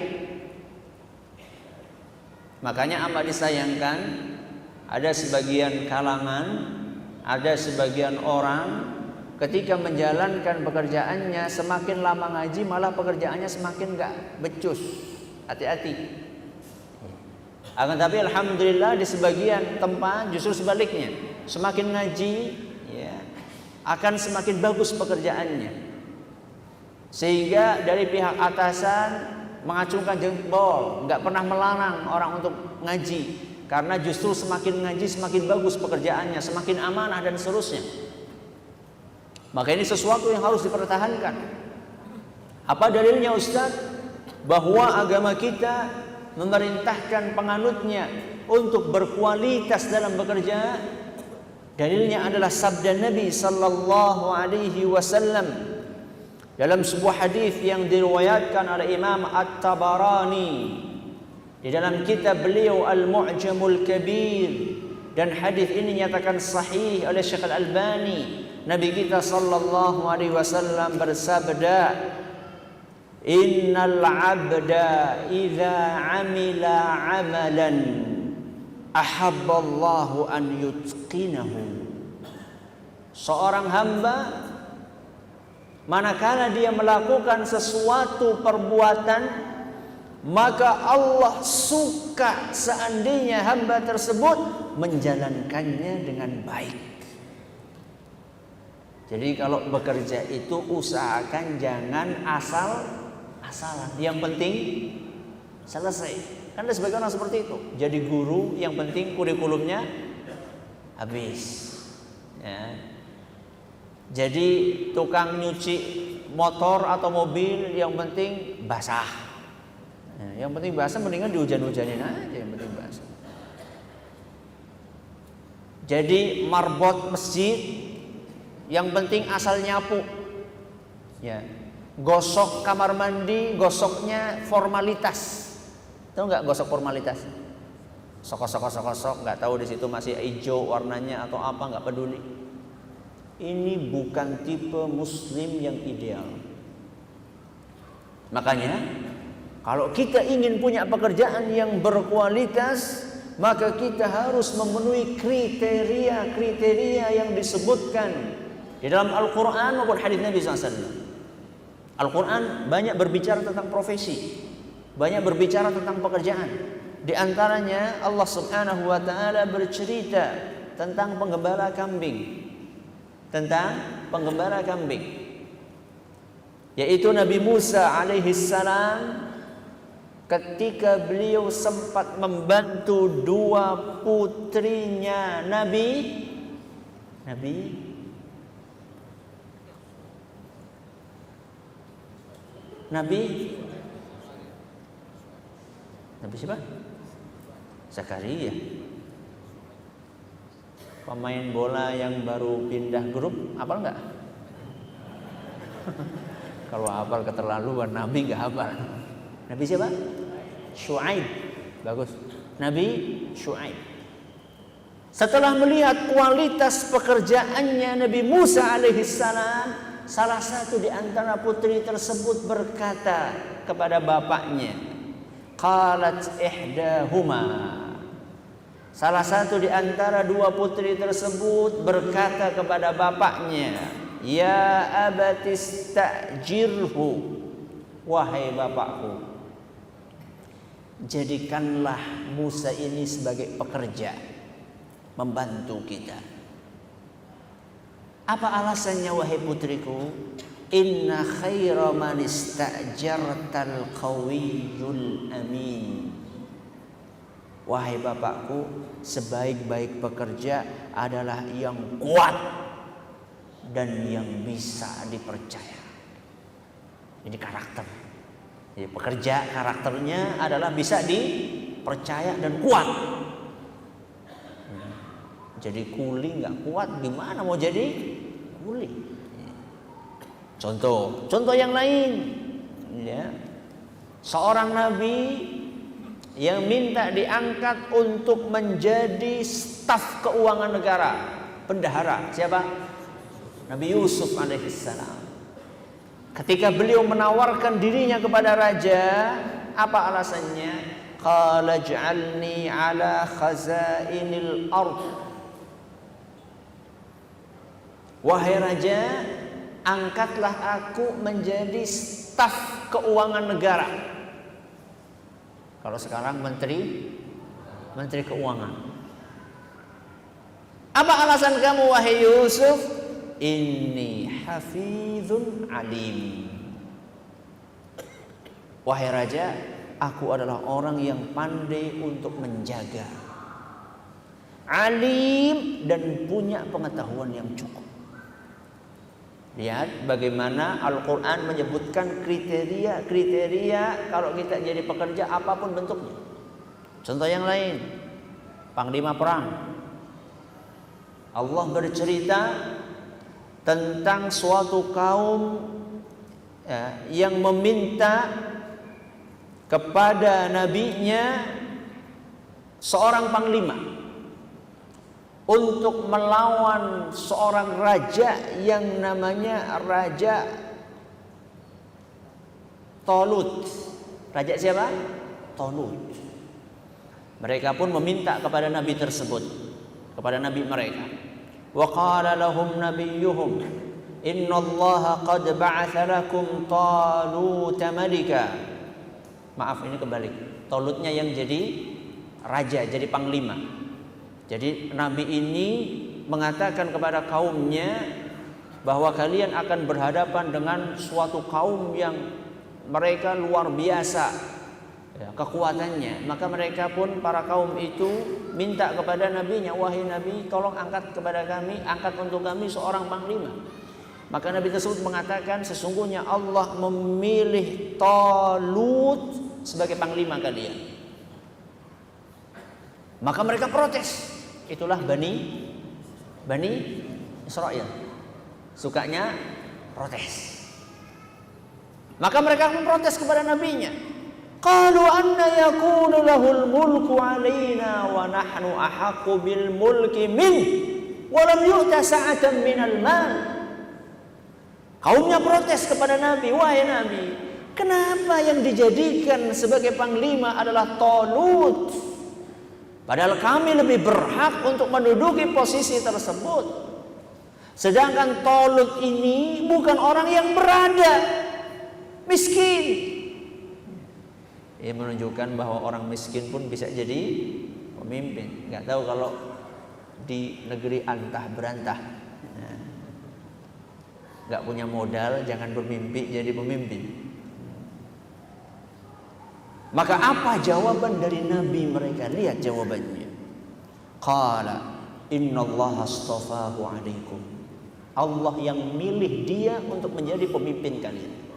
Makanya amat disayangkan, ada sebagian kalangan, ada sebagian orang ketika menjalankan pekerjaannya, semakin lama ngaji malah pekerjaannya semakin gak becus. Hati-hati. Akan tapi alhamdulillah di sebagian tempat justru sebaliknya. Semakin ngaji, ya, akan semakin bagus pekerjaannya. Sehingga dari pihak atasan mengacungkan jempol, nggak pernah melarang orang untuk ngaji, karena justru semakin ngaji semakin bagus pekerjaannya, semakin amanah dan seterusnya. Maka ini sesuatu yang harus dipertahankan. Apa dalilnya Ustaz? Bahwa agama kita memerintahkan penganutnya untuk berkualitas dalam bekerja. Dalilnya adalah sabda Nabi sallallahu alaihi wasallam dalam sebuah hadis yang diriwayatkan oleh Imam At-Tabarani di dalam kitab beliau Al-Mu'jamul Kabir, dan hadis ini dinyatakan sahih oleh Syekh Al-Albani. Nabi kita sallallahu alaihi wasallam bersabda, "Innal 'abda idza 'amila 'amalan ahabballahu an yutqinahu." Seorang hamba manakala dia melakukan sesuatu perbuatan, maka Allah suka seandainya hamba tersebut menjalankannya dengan baik. Jadi kalau bekerja itu usahakan jangan asal-asalan. Yang penting selesai. Kan ada sebagian orang seperti itu. Jadi guru yang penting kurikulumnya habis. Ya. Jadi tukang nyuci motor atau mobil yang penting basah. Ya, yang penting basah, mendingan dihujan-hujanin aja, yang penting basah. Jadi marbot masjid yang penting asal nyapu. Ya. Gosok kamar mandi, gosoknya formalitas. Tahu nggak gosok formalitas? Sokok, nggak tahu di situ masih hijau warnanya atau apa, nggak peduli. Ini bukan tipe muslim yang ideal. Makanya kalau kita ingin punya pekerjaan yang berkualitas, maka kita harus memenuhi kriteria-kriteria yang disebutkan di dalam Al-Quran maupun hadis Nabi SAW. Al-Quran banyak berbicara tentang profesi, banyak berbicara tentang pekerjaan.
Di antaranya Allah Subhanahu wa taala bercerita tentang penggembala kambing. Tentang penggembala kambing. Yaitu Nabi Musa alaihi salam ketika beliau sempat membantu dua putrinya Nabi siapa? Zakaria. Pemain bola yang baru pindah grup, hafal nggak? Kalau hafal keterlaluan, Nabi nggak hafal. Nabi siapa? Syuaib. Bagus. Nabi Syuaib. Setelah melihat kualitas pekerjaannya Nabi Musa alaihissalam, salah satu di antara putri tersebut berkata kepada bapaknya, qalat ihdahuma. Salah satu di antara dua putri tersebut berkata kepada bapaknya, ya abatistajirhu, wahai bapakku, jadikanlah Musa ini sebagai pekerja, membantu kita. Apa alasannya wahai putriku? Inna khaira man istajartal qawiyyul amin. Wahai bapakku, sebaik-baik pekerja adalah yang kuat dan yang bisa dipercaya. Ini karakter. Jadi pekerja karakternya adalah bisa dipercaya dan kuat. Jadi kuli nggak kuat, gimana mau jadi kuli? Contoh yang lain, ya. Seorang nabi yang minta diangkat untuk menjadi staf keuangan negara, bendahara. Siapa? Nabi Yusuf alaihissalam. Ketika beliau menawarkan dirinya kepada raja, apa alasannya? Qala ij'alni ala khazainil ardh. Wahai raja, angkatlah aku menjadi staf keuangan negara. Kalau sekarang menteri keuangan. Apa alasan kamu wahai Yusuf? Inni hafizun alim. Wahai raja, aku adalah orang yang pandai untuk menjaga, alim, dan punya pengetahuan yang cukup. Lihat bagaimana Al-Quran menyebutkan kriteria kalau kita jadi pekerja apapun bentuknya. Contoh yang lain, panglima perang. Allah bercerita tentang suatu kaum yang meminta kepada nabinya seorang panglima untuk melawan seorang raja yang namanya Raja Talut. Raja siapa? Talut. Mereka pun meminta kepada nabi tersebut, kepada nabi mereka. Wa qala lahum nabiyyuhum innallaha qad ba'atha lakum Taluta malika. Maaf, ini kebalik. Talutnya yang jadi raja, jadi panglima. Jadi Nabi ini mengatakan kepada kaumnya bahwa kalian akan berhadapan dengan suatu kaum yang mereka luar biasa kekuatannya. Maka mereka pun, para kaum itu, minta kepada nabinya, wahai Nabi, tolong angkat kepada kami, angkat untuk kami seorang panglima. Maka Nabi tersebut mengatakan, sesungguhnya Allah memilih Talut sebagai panglima kalian. Maka mereka protes. Itulah Bani Israel. Sukanya protes. Maka mereka memprotes kepada nabinya. Qalu anna yakunu lahul mulku alaina wa nahnu ahaqqu bil mulki min wa lam yu'ta sa'atan minal mal. Kaumnya protes kepada Nabi, wahai Nabi, kenapa yang dijadikan sebagai panglima adalah Talut? Padahal kami lebih berhak untuk menduduki posisi tersebut. Sedangkan Talut ini bukan orang yang berada, miskin.
Ini menunjukkan bahwa orang miskin pun bisa jadi pemimpin. Nggak tahu kalau di negeri antah berantah, nggak punya modal, jangan bermimpi jadi pemimpin. Maka apa jawaban dari Nabi mereka? Lihat jawabannya. Qala innallaha astafahu alaikum. Allah yang milih dia untuk menjadi pemimpin kalian.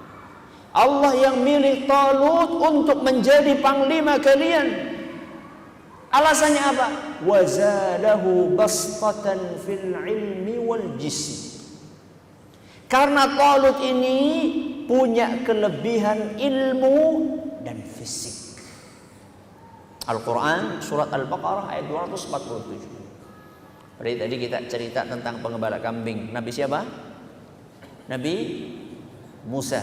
Allah yang milih Talut untuk menjadi panglima kalian. Alasannya apa? Wazadahu bastatan fil ilmi wal jism. Karena Talut ini punya kelebihan ilmu dan fisik. Al-Quran surat Al-Baqarah ayat 247. Tadi kita cerita tentang pengembala kambing. Nabi siapa? Nabi Musa.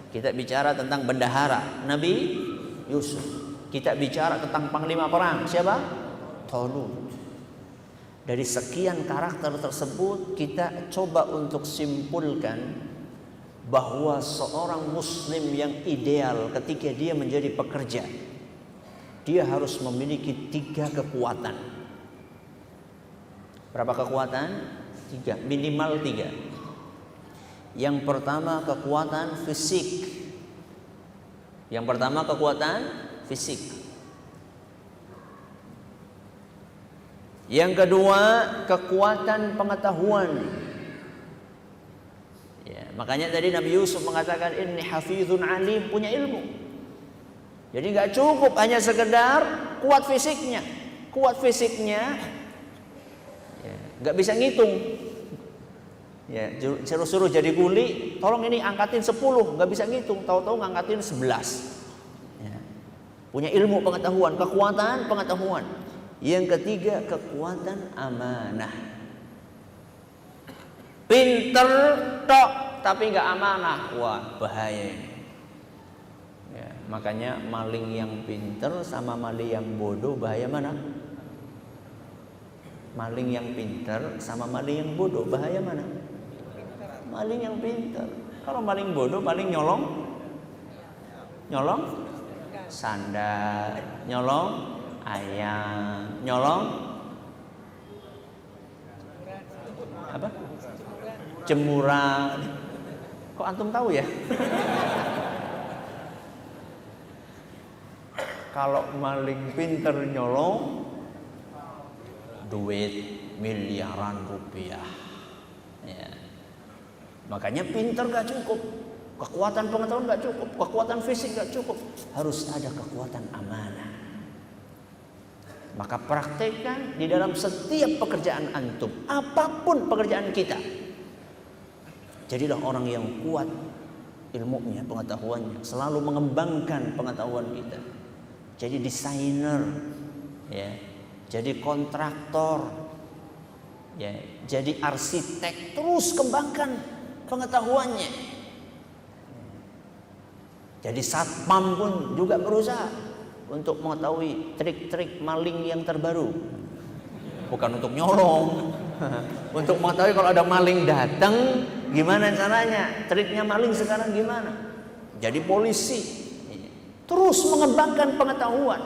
Kita bicara tentang bendahara. Nabi Yusuf. Kita bicara tentang panglima perang. Siapa? Talut. Dari sekian karakter tersebut kita coba untuk simpulkan bahwa seorang muslim yang ideal ketika dia menjadi pekerja, dia harus memiliki 3 kekuatan. Berapa kekuatan? 3, minimal 3. Yang pertama kekuatan fisik. Yang pertama kekuatan fisik. Yang kedua kekuatan pengetahuan. Ya, makanya tadi Nabi Yusuf mengatakan inni hafizun alim, punya ilmu. Jadi nggak cukup hanya sekedar kuat fisiknya. Kuat fisiknya ya, nggak bisa ngitung. Ya, suruh jadi kuli, tolong ini angkatin 10, nggak bisa ngitung, tahu-tahu ngangkatin 11. Ya. Punya ilmu pengetahuan, kekuatan pengetahuan. Yang ketiga kekuatan amanah. Pinter tok tapi nggak amanah, wah bahaya ini. Ya, makanya maling yang pinter sama maling yang bodoh bahaya mana? Maling yang pinter sama maling yang bodoh bahaya mana? Maling yang pinter. Kalau maling bodoh paling nyolong sandal, nyolong ayam, nyolong apa? Jemuran. Kok antum tahu ya? Kalau maling pinter nyolong duit miliaran rupiah. Ya. Makanya pinter gak cukup, kekuatan pengetahuan gak cukup, kekuatan fisik gak cukup, harus ada kekuatan amanah. Maka praktekkan di dalam setiap pekerjaan antum, apapun pekerjaan kita. Jadilah orang yang kuat ilmunya, pengetahuannya, selalu mengembangkan pengetahuan kita. Jadi desainer, ya, jadi kontraktor, ya, jadi arsitek, terus kembangkan pengetahuannya. Jadi satpam pun juga berusaha untuk mengetahui trik-trik maling yang terbaru. Bukan untuk nyolong, untuk mengetahui kalau ada maling datang gimana caranya, triknya maling sekarang gimana. Jadi polisi terus mengembangkan pengetahuan,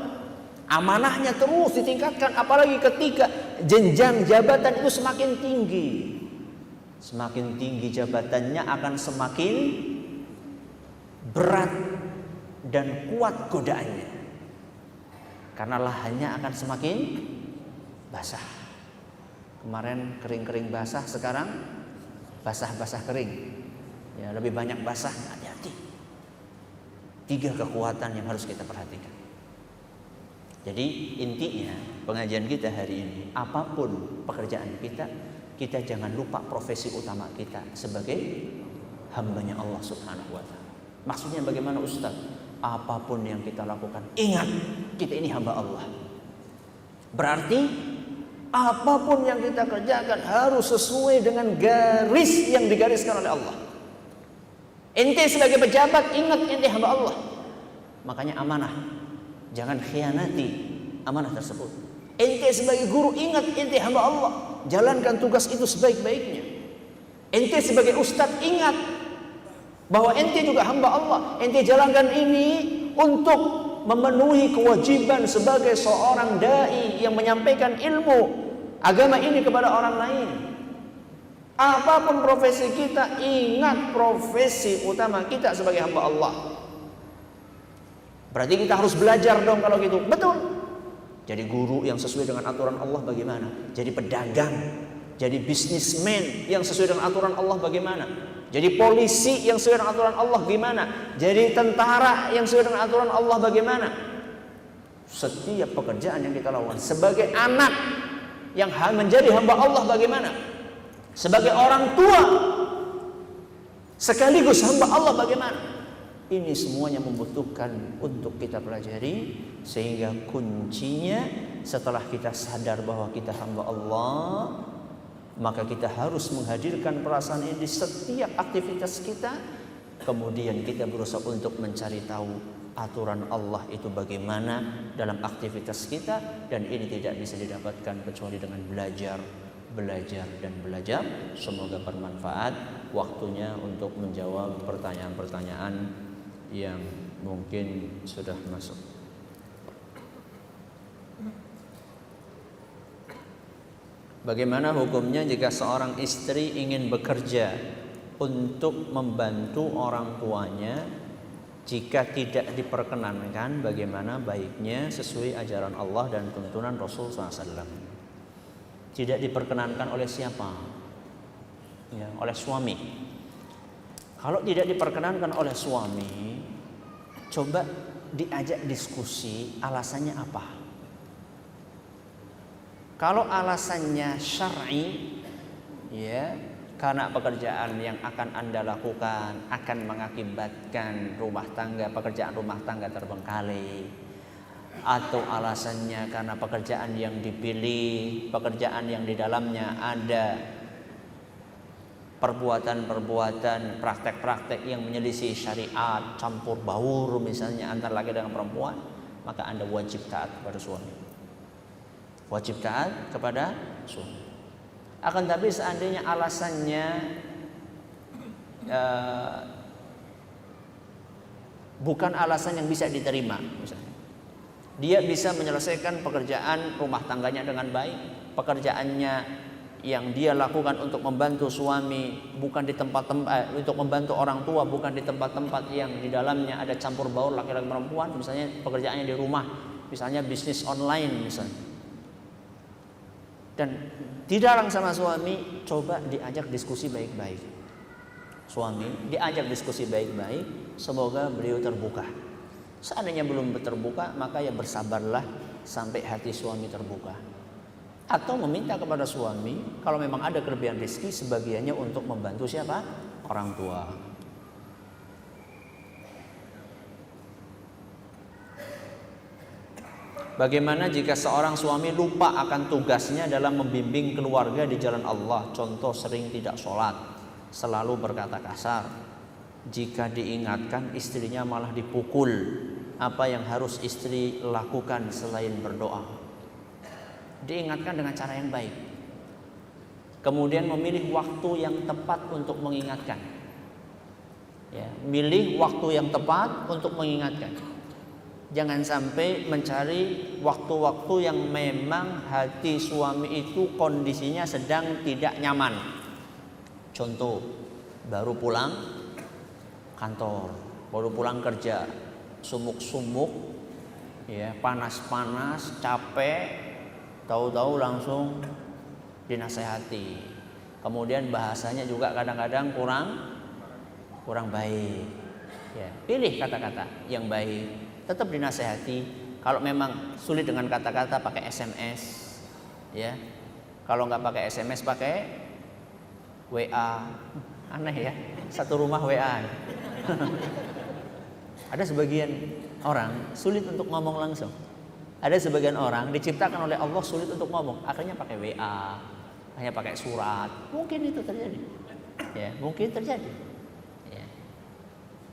amanahnya terus ditingkatkan, apalagi ketika jenjang jabatan itu semakin tinggi. Semakin tinggi jabatannya akan semakin berat dan kuat godaannya, karena lahannya akan semakin basah. Kemarin kering-kering basah, sekarang basah-basah kering. Ya, lebih banyak basah, hati-hati. 3 kekuatan yang harus kita perhatikan. Jadi intinya pengajian kita hari ini, apapun pekerjaan kita, kita jangan lupa profesi utama kita sebagai hambanya Allah Subhanahu wa ta'ala. Maksudnya bagaimana Ustaz? Apapun yang kita lakukan, ingat kita ini hamba Allah. Berarti apapun yang kita kerjakan harus sesuai dengan garis yang digariskan oleh Allah. Ente sebagai pejabat, ingat ente hamba Allah. Makanya amanah, jangan khianati amanah tersebut. Ente sebagai guru, ingat ente hamba Allah, jalankan tugas itu sebaik-baiknya. Ente sebagai ustadz, ingat bahwa ente juga hamba Allah. Ente jalankan ini untuk memenuhi kewajiban sebagai seorang dai yang menyampaikan ilmu agama ini kepada orang lain. Apapun profesi kita, ingat profesi utama kita sebagai hamba Allah. Berarti kita harus belajar dong kalau gitu. Betul. Jadi guru yang sesuai dengan aturan Allah bagaimana? Jadi pedagang, jadi bisnismen yang sesuai dengan aturan Allah bagaimana? Jadi polisi yang sesuai dengan aturan Allah bagaimana? Jadi tentara yang sesuai dengan aturan Allah bagaimana? Setiap pekerjaan yang kita lakukan sebagai anak yang menjadi hamba Allah bagaimana? Sebagai orang tua sekaligus hamba Allah bagaimana? Ini semuanya membutuhkan untuk kita pelajari, sehingga kuncinya setelah kita sadar bahwa kita hamba Allah, maka kita harus menghadirkan perasaan ini di setiap aktivitas kita. Kemudian kita berusaha untuk mencari tahu aturan Allah itu bagaimana dalam aktivitas kita, dan ini tidak bisa didapatkan kecuali dengan belajar, dan belajar. Semoga bermanfaat. Waktunya untuk menjawab pertanyaan-pertanyaan yang mungkin sudah masuk. Bagaimana hukumnya jika seorang istri ingin bekerja untuk membantu orang tuanya, jika tidak diperkenankan, bagaimana baiknya sesuai ajaran Allah dan tuntunan Rasul SAW? Tidak diperkenankan oleh siapa? Ya, oleh suami. Kalau tidak diperkenankan oleh suami, coba diajak diskusi alasannya apa. Kalau alasannya syar'i, ya, karena pekerjaan yang akan Anda lakukan akan mengakibatkan pekerjaan rumah tangga terbengkalai, atau alasannya karena pekerjaan yang dipilih, pekerjaan yang di dalamnya ada perbuatan-perbuatan, praktek-praktek yang menyelisih syariat, campur baur misalnya antara laki dengan perempuan, maka Anda wajib taat kepada suami. Wajib taat kepada suami. Akan tapi seandainya alasannya bukan alasan yang bisa diterima, misalnya dia bisa menyelesaikan pekerjaan rumah tangganya dengan baik, pekerjaannya yang dia lakukan untuk membantu suami bukan di tempat-tempat untuk membantu orang tua, bukan di tempat-tempat yang di dalamnya ada campur baur laki-laki perempuan, misalnya pekerjaannya di rumah, misalnya bisnis online misalnya, dan dilarang sama suami, coba diajak diskusi baik-baik. Suami diajak diskusi baik-baik, semoga beliau terbuka. Seandainya belum terbuka, maka ya bersabarlah sampai hati suami terbuka. Atau meminta kepada suami, kalau memang ada kelebihan rezeki, sebagiannya untuk membantu siapa? Orang tua. Bagaimana jika seorang suami lupa akan tugasnya dalam membimbing keluarga di jalan Allah? Contoh, sering tidak sholat, selalu berkata kasar. Jika diingatkan, istrinya malah dipukul. Apa yang harus istri lakukan selain berdoa? Diingatkan dengan cara yang baik. Kemudian memilih waktu yang tepat untuk mengingatkan. Ya, milih waktu yang tepat untuk mengingatkan. Jangan sampai mencari waktu-waktu yang memang hati suami itu kondisinya sedang tidak nyaman. Contoh, baru pulang kantor, baru pulang kerja, sumuk-sumuk, ya, panas-panas, capek, tahu-tahu langsung dinasehati. Kemudian bahasanya juga kadang-kadang kurang baik. Ya, pilih kata-kata yang baik. Tetap dinasehati. Kalau memang sulit dengan kata-kata, pakai SMS, ya. Kalau nggak pakai SMS, pakai WA. Aneh ya, satu rumah WA. Ada sebagian orang sulit untuk ngomong langsung. Ada sebagian orang diciptakan oleh Allah sulit untuk ngomong, akhirnya pakai WA, hanya pakai surat. Mungkin itu terjadi, ya, mungkin terjadi. Ya.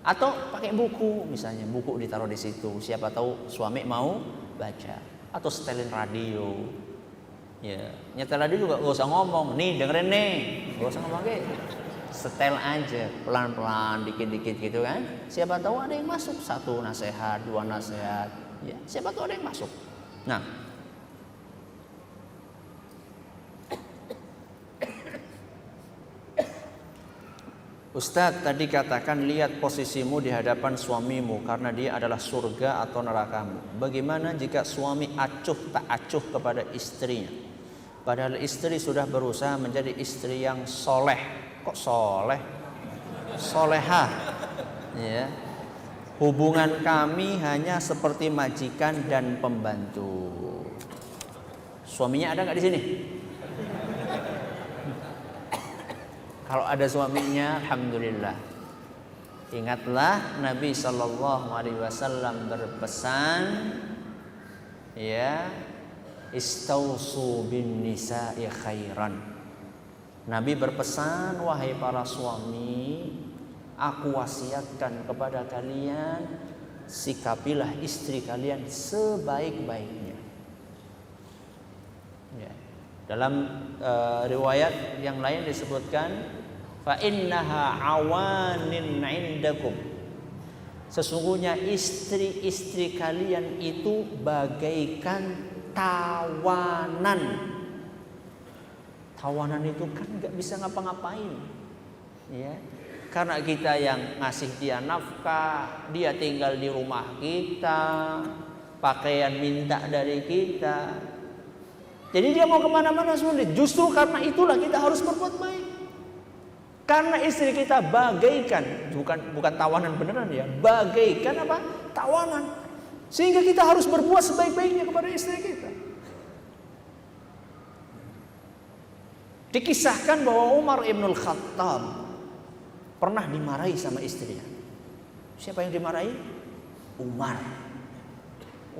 Atau pakai buku, misalnya buku ditaruh di situ, siapa tahu suami mau baca. Atau setelin radio, ya, nyetel radio juga nggak usah ngomong, nih dengerin nih, nggak usah ngomong gitu.
setel aja, pelan-pelan, dikit-dikit gitu kan. Siapa tahu ada yang masuk, 1 nasihat, 2 nasihat, ya, siapa tahu ada yang masuk. Nah, Ustadz tadi katakan lihat posisimu di hadapan suamimu karena dia adalah surga atau nerakamu. Bagaimana jika suami acuh tak acuh kepada istrinya? Padahal istri sudah berusaha menjadi istri yang soleh. Kok soleh? Solehah. Ya. Hubungan kami hanya seperti majikan dan pembantu. Suaminya ada nggak di sini? Kalau ada suaminya, alhamdulillah. Ingatlah Nabi Shallallahu Alaihi Wasallam berpesan, ya, istausu bin nisa'i khairan. Nabi berpesan, wahai para suami, aku wasiatkan kepada kalian, sikapilah istri kalian sebaik-baiknya. Ya. Dalam riwayat yang lain disebutkan, fa innaha awanin indakum. Sesungguhnya istri-istri kalian itu bagaikan tawanan. Tawanan itu kan nggak bisa ngapa-ngapain, ya. Karena kita yang ngasih dia nafkah, dia tinggal di rumah kita, pakaian minta dari kita. Jadi dia mau kemana-mana sulit. Justru karena itulah kita harus berbuat baik. Karena istri kita bagaikan, bukan tawanan beneran ya, bagaikan apa? Tawanan. Sehingga kita harus berbuat sebaik-baiknya kepada istri kita. Dikisahkan bahwa Umar ibn Khattab pernah dimarahi sama istrinya. Siapa yang dimarahi? Umar.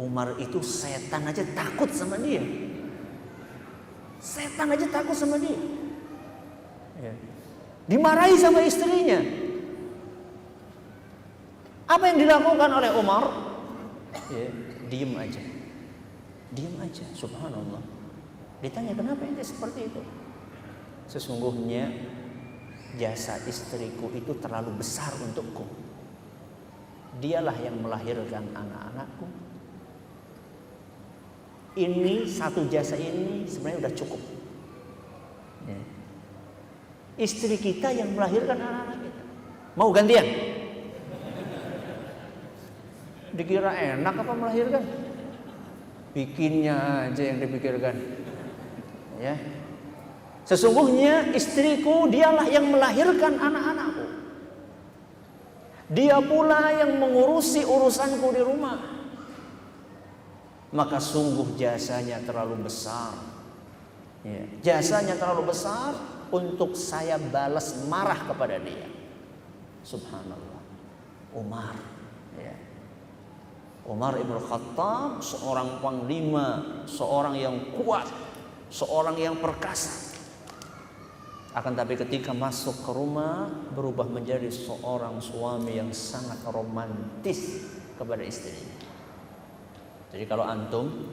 Umar itu setan aja takut sama dia. Setan aja takut sama dia. Ya. Dimarahi sama istrinya. Apa yang dilakukan oleh Umar? Ya, diem aja. Diem aja, subhanallah. Ditanya kenapa ente seperti itu? Sesungguhnya jasa istriku itu terlalu besar untukku. Dialah yang melahirkan anak-anakku. Ini satu jasa ini sebenarnya udah cukup. Ya. Istri kita yang melahirkan anak-anak kita. Mau gantian? Dikira enak apa melahirkan? Bikinnya aja yang dipikirkan. Ya. Sesungguhnya istriku dialah yang melahirkan anak-anakku. Dia pula yang mengurusi urusanku di rumah. Maka sungguh jasanya terlalu besar. Ya, jasanya terlalu besar untuk saya balas marah kepada dia. Subhanallah. Umar, ya. Umar ibn Khattab seorang panglima, seorang yang kuat, seorang yang perkasa. Akan tapi ketika masuk ke rumah berubah menjadi seorang suami yang sangat romantis kepada istrinya. Jadi kalau antum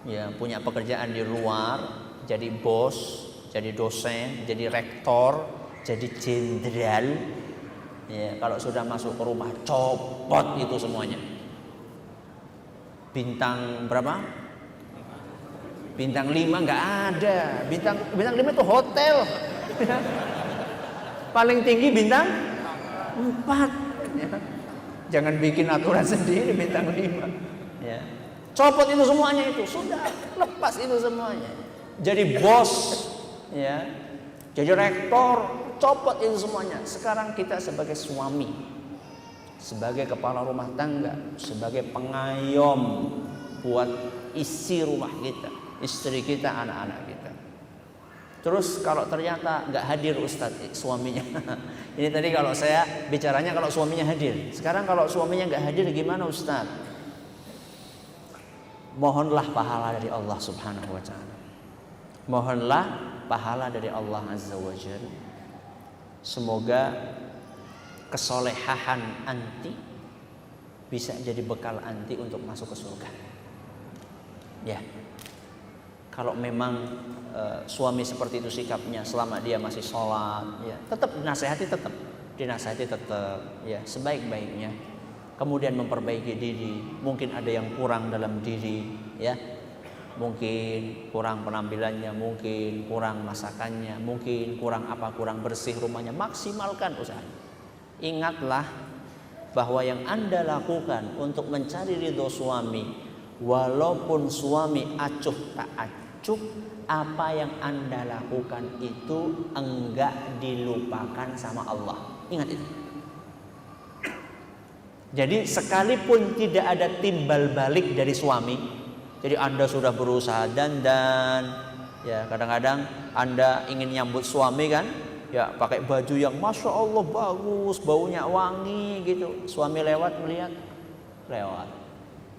ya punya pekerjaan di luar, jadi bos, jadi dosen, jadi rektor, jadi jenderal, ya kalau sudah masuk ke rumah copot itu semuanya. Bintang berapa? Bintang 5 nggak ada. Bintang 5 itu hotel. Paling tinggi bintang 4. Ya. Jangan bikin aturan sendiri bintang 5. Ya. Copot itu semuanya itu, sudah lepas itu semuanya. Jadi bos, ya, jadi rektor, copot itu semuanya. Sekarang kita sebagai suami, sebagai kepala rumah tangga, sebagai pengayom buat isi rumah kita, istri kita, anak-anak kita. Terus kalau ternyata nggak hadir Ustadz suaminya, ini tadi kalau saya bicaranya kalau suaminya hadir. Sekarang kalau suaminya nggak hadir gimana Ustadz? Mohonlah pahala dari Allah Subhanahu wa ta'ala. Mohonlah pahala dari Allah Azza wa Jalla. Semoga kesolehahan anti bisa jadi bekal anti untuk masuk ke surga. Ya.
kalau memang suami seperti itu sikapnya selama dia masih sholat, ya tetap dinasehati tetap, ya sebaik-baiknya. Kemudian memperbaiki diri, mungkin ada yang kurang dalam diri, ya mungkin kurang penampilannya, mungkin kurang masakannya, mungkin kurang bersih rumahnya, maksimalkan usahanya. Ingatlah bahwa yang Anda lakukan untuk mencari ridho suami, walaupun suami acuh tak acuh, apa yang Anda lakukan itu enggak dilupakan sama Allah. Ingat itu. Jadi sekalipun tidak ada timbal balik dari suami, jadi Anda sudah berusaha dandan, ya kadang-kadang Anda ingin nyambut suami kan, ya pakai baju yang masya Allah bagus, baunya wangi gitu. Suami lewat melihat, lewat.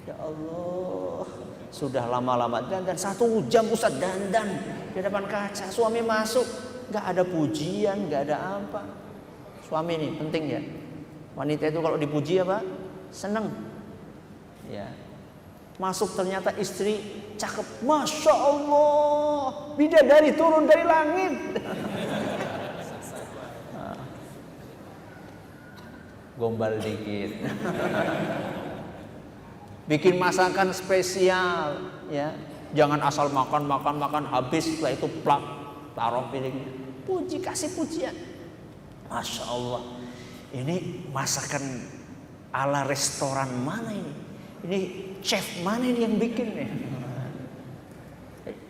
Ya Allah, sudah lama-lama dandan 1 jam Ustaz dandan di depan kaca. Suami masuk, nggak ada pujian, nggak ada apa. Suami ini penting ya. Wanita itu kalau dipuji apa? Seneng. Ya. Masuk ternyata istri cakep, masya Allah, bidadari turun dari langit. Gombal dikit. Bikin masakan spesial, ya. Jangan asal makan habis, setelah itu plak taruh piringnya. Puji, kasih pujian. Masya Allah. Ini masakan ala restoran mana ini? Ini chef mana ini yang bikin nih?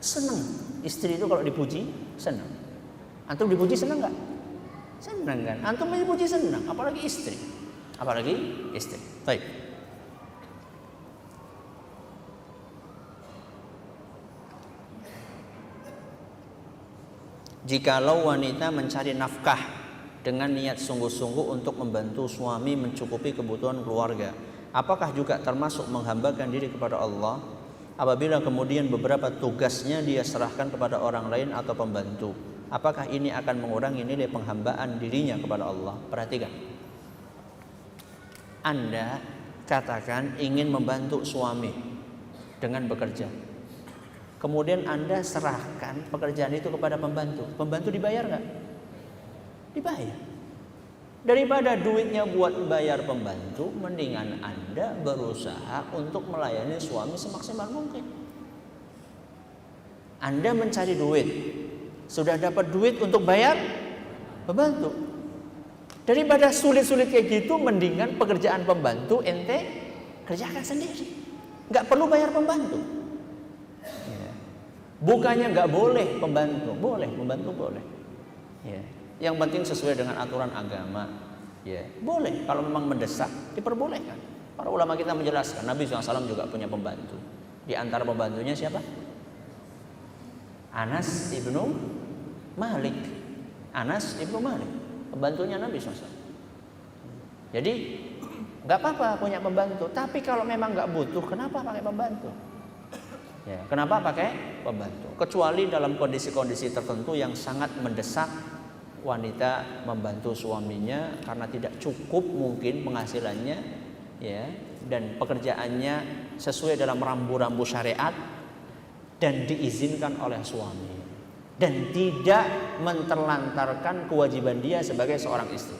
Seneng. Istri itu kalau dipuji seneng. Antum dipuji seneng nggak? Seneng kan? Antum dipuji seneng. Apalagi istri. Baik. Jikalau wanita mencari nafkah dengan niat sungguh-sungguh untuk membantu suami mencukupi kebutuhan keluarga, apakah juga termasuk menghambakan diri kepada Allah apabila kemudian beberapa tugasnya dia serahkan kepada orang lain atau pembantu? Apakah ini akan mengurangi nilai penghambaan dirinya kepada Allah? Perhatikan. Anda katakan ingin membantu suami dengan bekerja. Kemudian Anda serahkan pekerjaan itu kepada pembantu. Pembantu dibayar nggak? Dibayar. Daripada duitnya buat bayar pembantu, mendingan Anda berusaha untuk melayani suami semaksimal mungkin. Anda mencari duit, sudah dapat duit untuk bayar pembantu. Daripada sulit-sulit kayak gitu, mendingan pekerjaan pembantu ente kerjakan sendiri. Nggak perlu bayar pembantu. Ya. Bukannya nggak boleh pembantu, pembantu boleh. Ya. Yang penting sesuai dengan aturan agama. Ya, boleh kalau memang mendesak diperbolehkan. Para ulama kita menjelaskan, Nabi SAW juga punya pembantu. Di antara pembantunya siapa? Anas ibnu Malik. Pembantunya Nabi SAW. Jadi nggak apa-apa punya pembantu. Tapi kalau memang nggak butuh, kenapa pakai pembantu? Ya, kenapa pakai pembantu? Kecuali dalam kondisi-kondisi tertentu yang sangat mendesak, wanita membantu suaminya karena tidak cukup mungkin penghasilannya, ya, dan pekerjaannya sesuai dalam rambu-rambu syariat dan diizinkan oleh suami dan tidak menterlantarkan kewajiban dia sebagai seorang istri.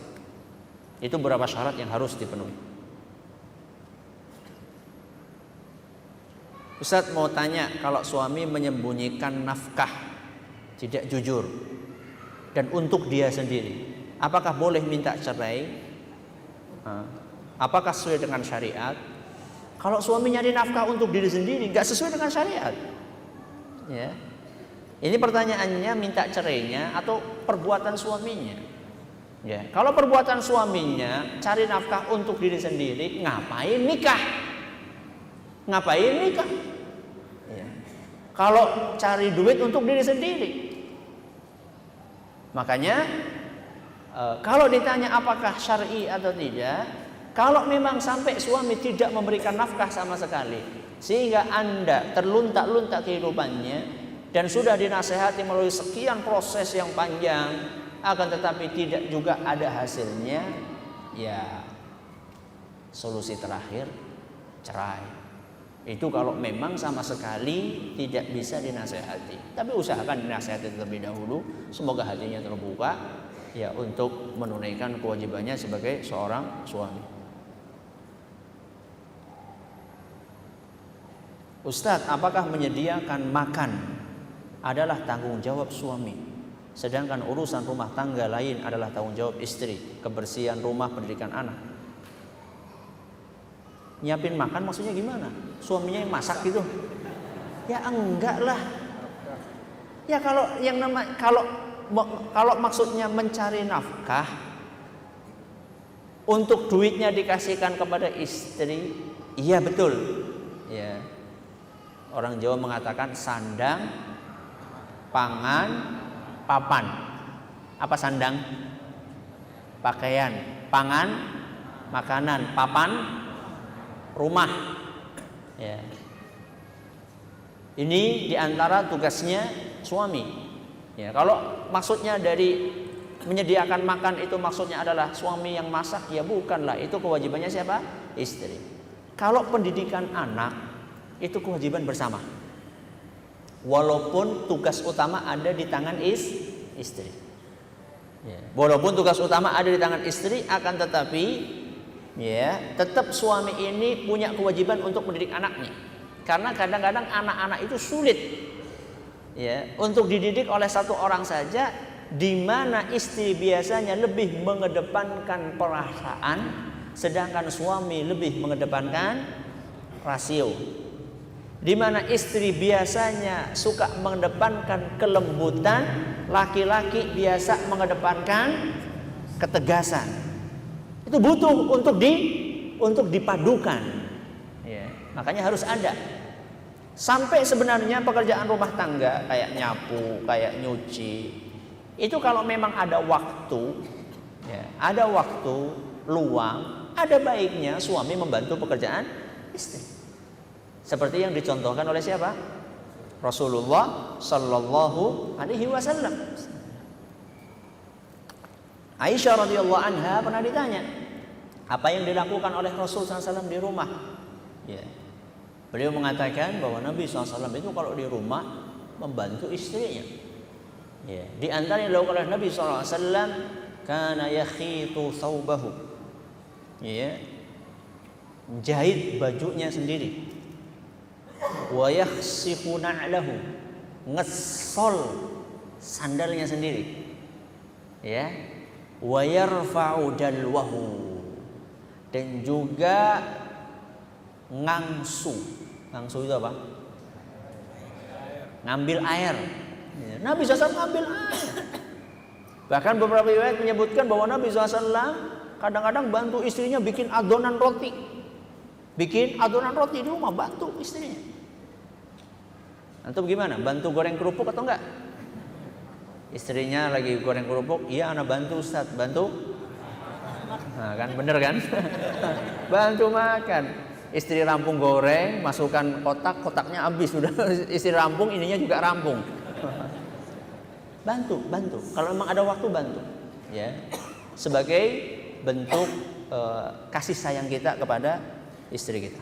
Itu beberapa syarat yang harus dipenuhi. Ustaz mau tanya, kalau suami menyembunyikan nafkah, tidak jujur, dan untuk dia sendiri, apakah boleh minta cerai? Apakah sesuai dengan syariat? Kalau suami nyari nafkah untuk diri sendiri, nggak sesuai dengan syariat. Ya, ini pertanyaannya minta cerainya atau perbuatan suaminya? Ya, kalau perbuatan suaminya cari nafkah untuk diri sendiri, ngapain nikah? Ya. Kalau cari duit untuk diri sendiri. Makanya kalau ditanya apakah syar'i atau tidak, kalau memang sampai suami tidak memberikan nafkah sama sekali, sehingga Anda terlunta-lunta kehidupannya dan sudah dinasehati melalui sekian proses yang panjang, akan tetapi tidak juga ada hasilnya, ya solusi terakhir cerai. Itu kalau memang sama sekali tidak bisa dinasehati. Tapi usahakan dinasehati terlebih dahulu. Semoga hatinya terbuka ya untuk menunaikan kewajibannya sebagai seorang suami. Ustadz, apakah menyediakan makan adalah tanggung jawab suami, sedangkan urusan rumah tangga lain adalah tanggung jawab istri, kebersihan rumah, pendidikan anak? Nyiapin makan maksudnya gimana? Suaminya yang masak gitu? Ya enggak lah. Ya kalau maksudnya mencari nafkah untuk duitnya dikasihkan kepada istri, iya betul. Ya. Orang Jawa mengatakan sandang, pangan, papan. Apa sandang? Pakaian. Pangan, makanan. Papan, rumah. Ya. Ini diantara tugasnya suami. Ya, kalau maksudnya dari menyediakan makan itu maksudnya adalah suami yang masak, ya bukanlah. Itu kewajibannya siapa? Istri. Kalau pendidikan anak itu kewajiban bersama. Walaupun tugas utama ada di tangan istri. Ya. Walaupun tugas utama ada di tangan istri, akan tetapi ya, tetap suami ini punya kewajiban untuk mendidik anaknya. Karena kadang-kadang anak-anak itu sulit ya untuk dididik oleh satu orang saja, di mana istri biasanya lebih mengedepankan perasaan, sedangkan suami lebih mengedepankan rasio. Di mana istri biasanya suka mengedepankan kelembutan, laki-laki biasa mengedepankan ketegasan. Itu butuh untuk dipadukan. Ya, makanya harus ada. Sampai sebenarnya pekerjaan rumah tangga kayak nyapu, kayak nyuci, itu kalau memang ada waktu, ya, ada waktu luang, ada baiknya suami membantu pekerjaan istri. Seperti yang dicontohkan oleh siapa? Rasulullah Sallallahu Alaihi Wasallam. Aisyah radhiyallahu anha pernah ditanya, apa yang dilakukan oleh Rasul SAW di rumah? Ya. Beliau mengatakan bahwa Nabi SAW itu kalau di rumah membantu istrinya. Ya. Di antara yang dilakukan oleh Nabi SAW, kana yakhitu thawbahu. Ya. Jahit bajunya sendiri. Wa yakhsifu na'lahu, ngesol sandalnya sendiri. Ya. Wa yarfa'u dalwahu, dan juga ngangsu. Ngangsu itu apa? Ngambil air. Ya. Nabi SAW ngambil air. Bahkan beberapa riwayat menyebutkan bahwa Nabi SAW kadang-kadang bantu istrinya bikin adonan roti. Bikin adonan roti di rumah, bantu istrinya. Antum gimana? Bantu goreng kerupuk atau enggak? Istrinya lagi goreng kerupuk, iya anak bantu Ustaz, bantu. Nah kan bener kan? Bantu makan. Istri rampung goreng, masukkan kotak, kotaknya habis sudah. Istri rampung, ininya juga rampung. Bantu. Kalau memang ada waktu bantu. Ya, sebagai bentuk kasih sayang kita kepada istri kita.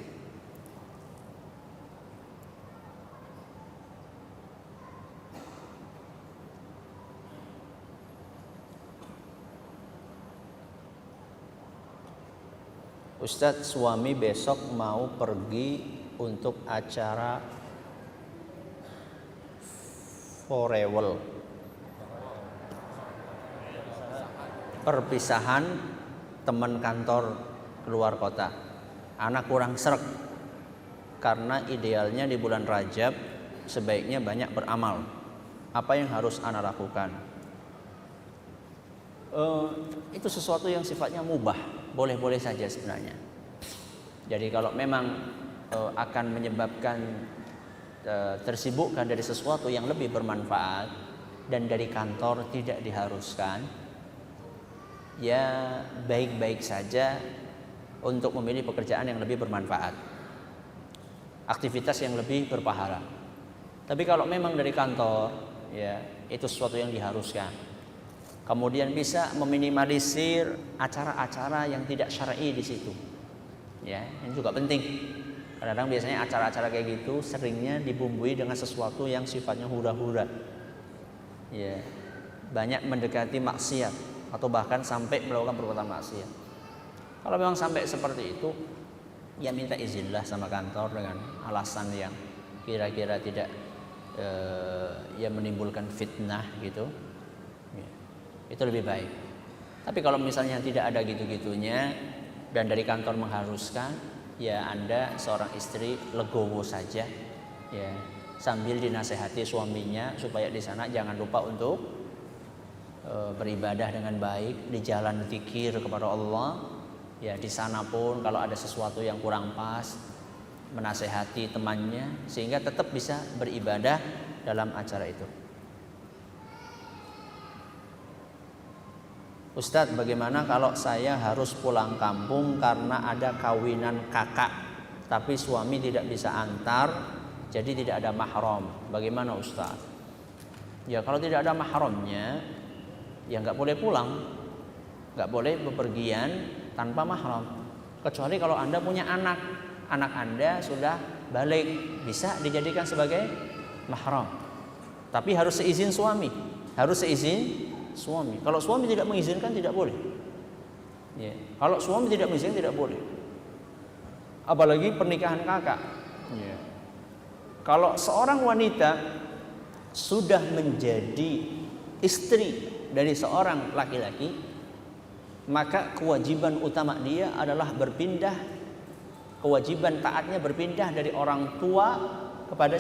Ustadz, suami besok mau pergi untuk acara farewell, perpisahan teman kantor keluar kota. Anak kurang sreg, karena idealnya di bulan Rajab sebaiknya banyak beramal. Apa yang harus anak lakukan? Itu sesuatu yang sifatnya mubah, boleh-boleh saja sebenarnya. Jadi kalau memang akan menyebabkan tersibukkan dari sesuatu yang lebih bermanfaat dan dari kantor tidak diharuskan, ya baik-baik saja untuk memilih pekerjaan yang lebih bermanfaat, aktivitas yang lebih berpahala. Tapi kalau memang dari kantor, ya itu sesuatu yang diharuskan. Kemudian bisa meminimalisir acara-acara yang tidak syar'i di situ. Ya, ini juga penting. Kadang-kadang biasanya acara-acara kayak gitu seringnya dibumbui dengan sesuatu yang sifatnya hura-hura. Ya, banyak mendekati maksiat atau bahkan sampai melakukan perbuatan maksiat. Kalau memang sampai seperti itu, ya minta izinlah sama kantor dengan alasan yang kira-kira tidak ya menimbulkan fitnah gitu. Ya, itu lebih baik. Tapi kalau misalnya tidak ada gitu-gitunya dan dari kantor mengharuskan, ya Anda seorang istri legowo saja, ya sambil dinasehati suaminya supaya di sana jangan lupa untuk beribadah dengan baik, di jalan zikir kepada Allah. Ya di sana pun kalau ada sesuatu yang kurang pas, menasehati temannya sehingga tetap bisa beribadah dalam acara itu. Ustadz, bagaimana kalau saya harus pulang kampung karena ada kawinan kakak, tapi suami tidak bisa antar, jadi tidak ada mahram. Bagaimana Ustadz? Ya kalau tidak ada mahramnya, ya nggak boleh pulang, nggak boleh bepergian tanpa mahram. Kecuali kalau Anda punya anak Anda sudah balik, bisa dijadikan sebagai mahram. Tapi harus seizin suami, harus seizin suami. Kalau suami tidak mengizinkan tidak boleh. Ya. Kalau suami tidak mengizinkan tidak boleh. Apalagi pernikahan kakak. Ya. Kalau seorang wanita sudah menjadi istri dari seorang laki-laki, maka kewajiban utama dia adalah berpindah, kewajiban taatnya berpindah dari orang tua kepada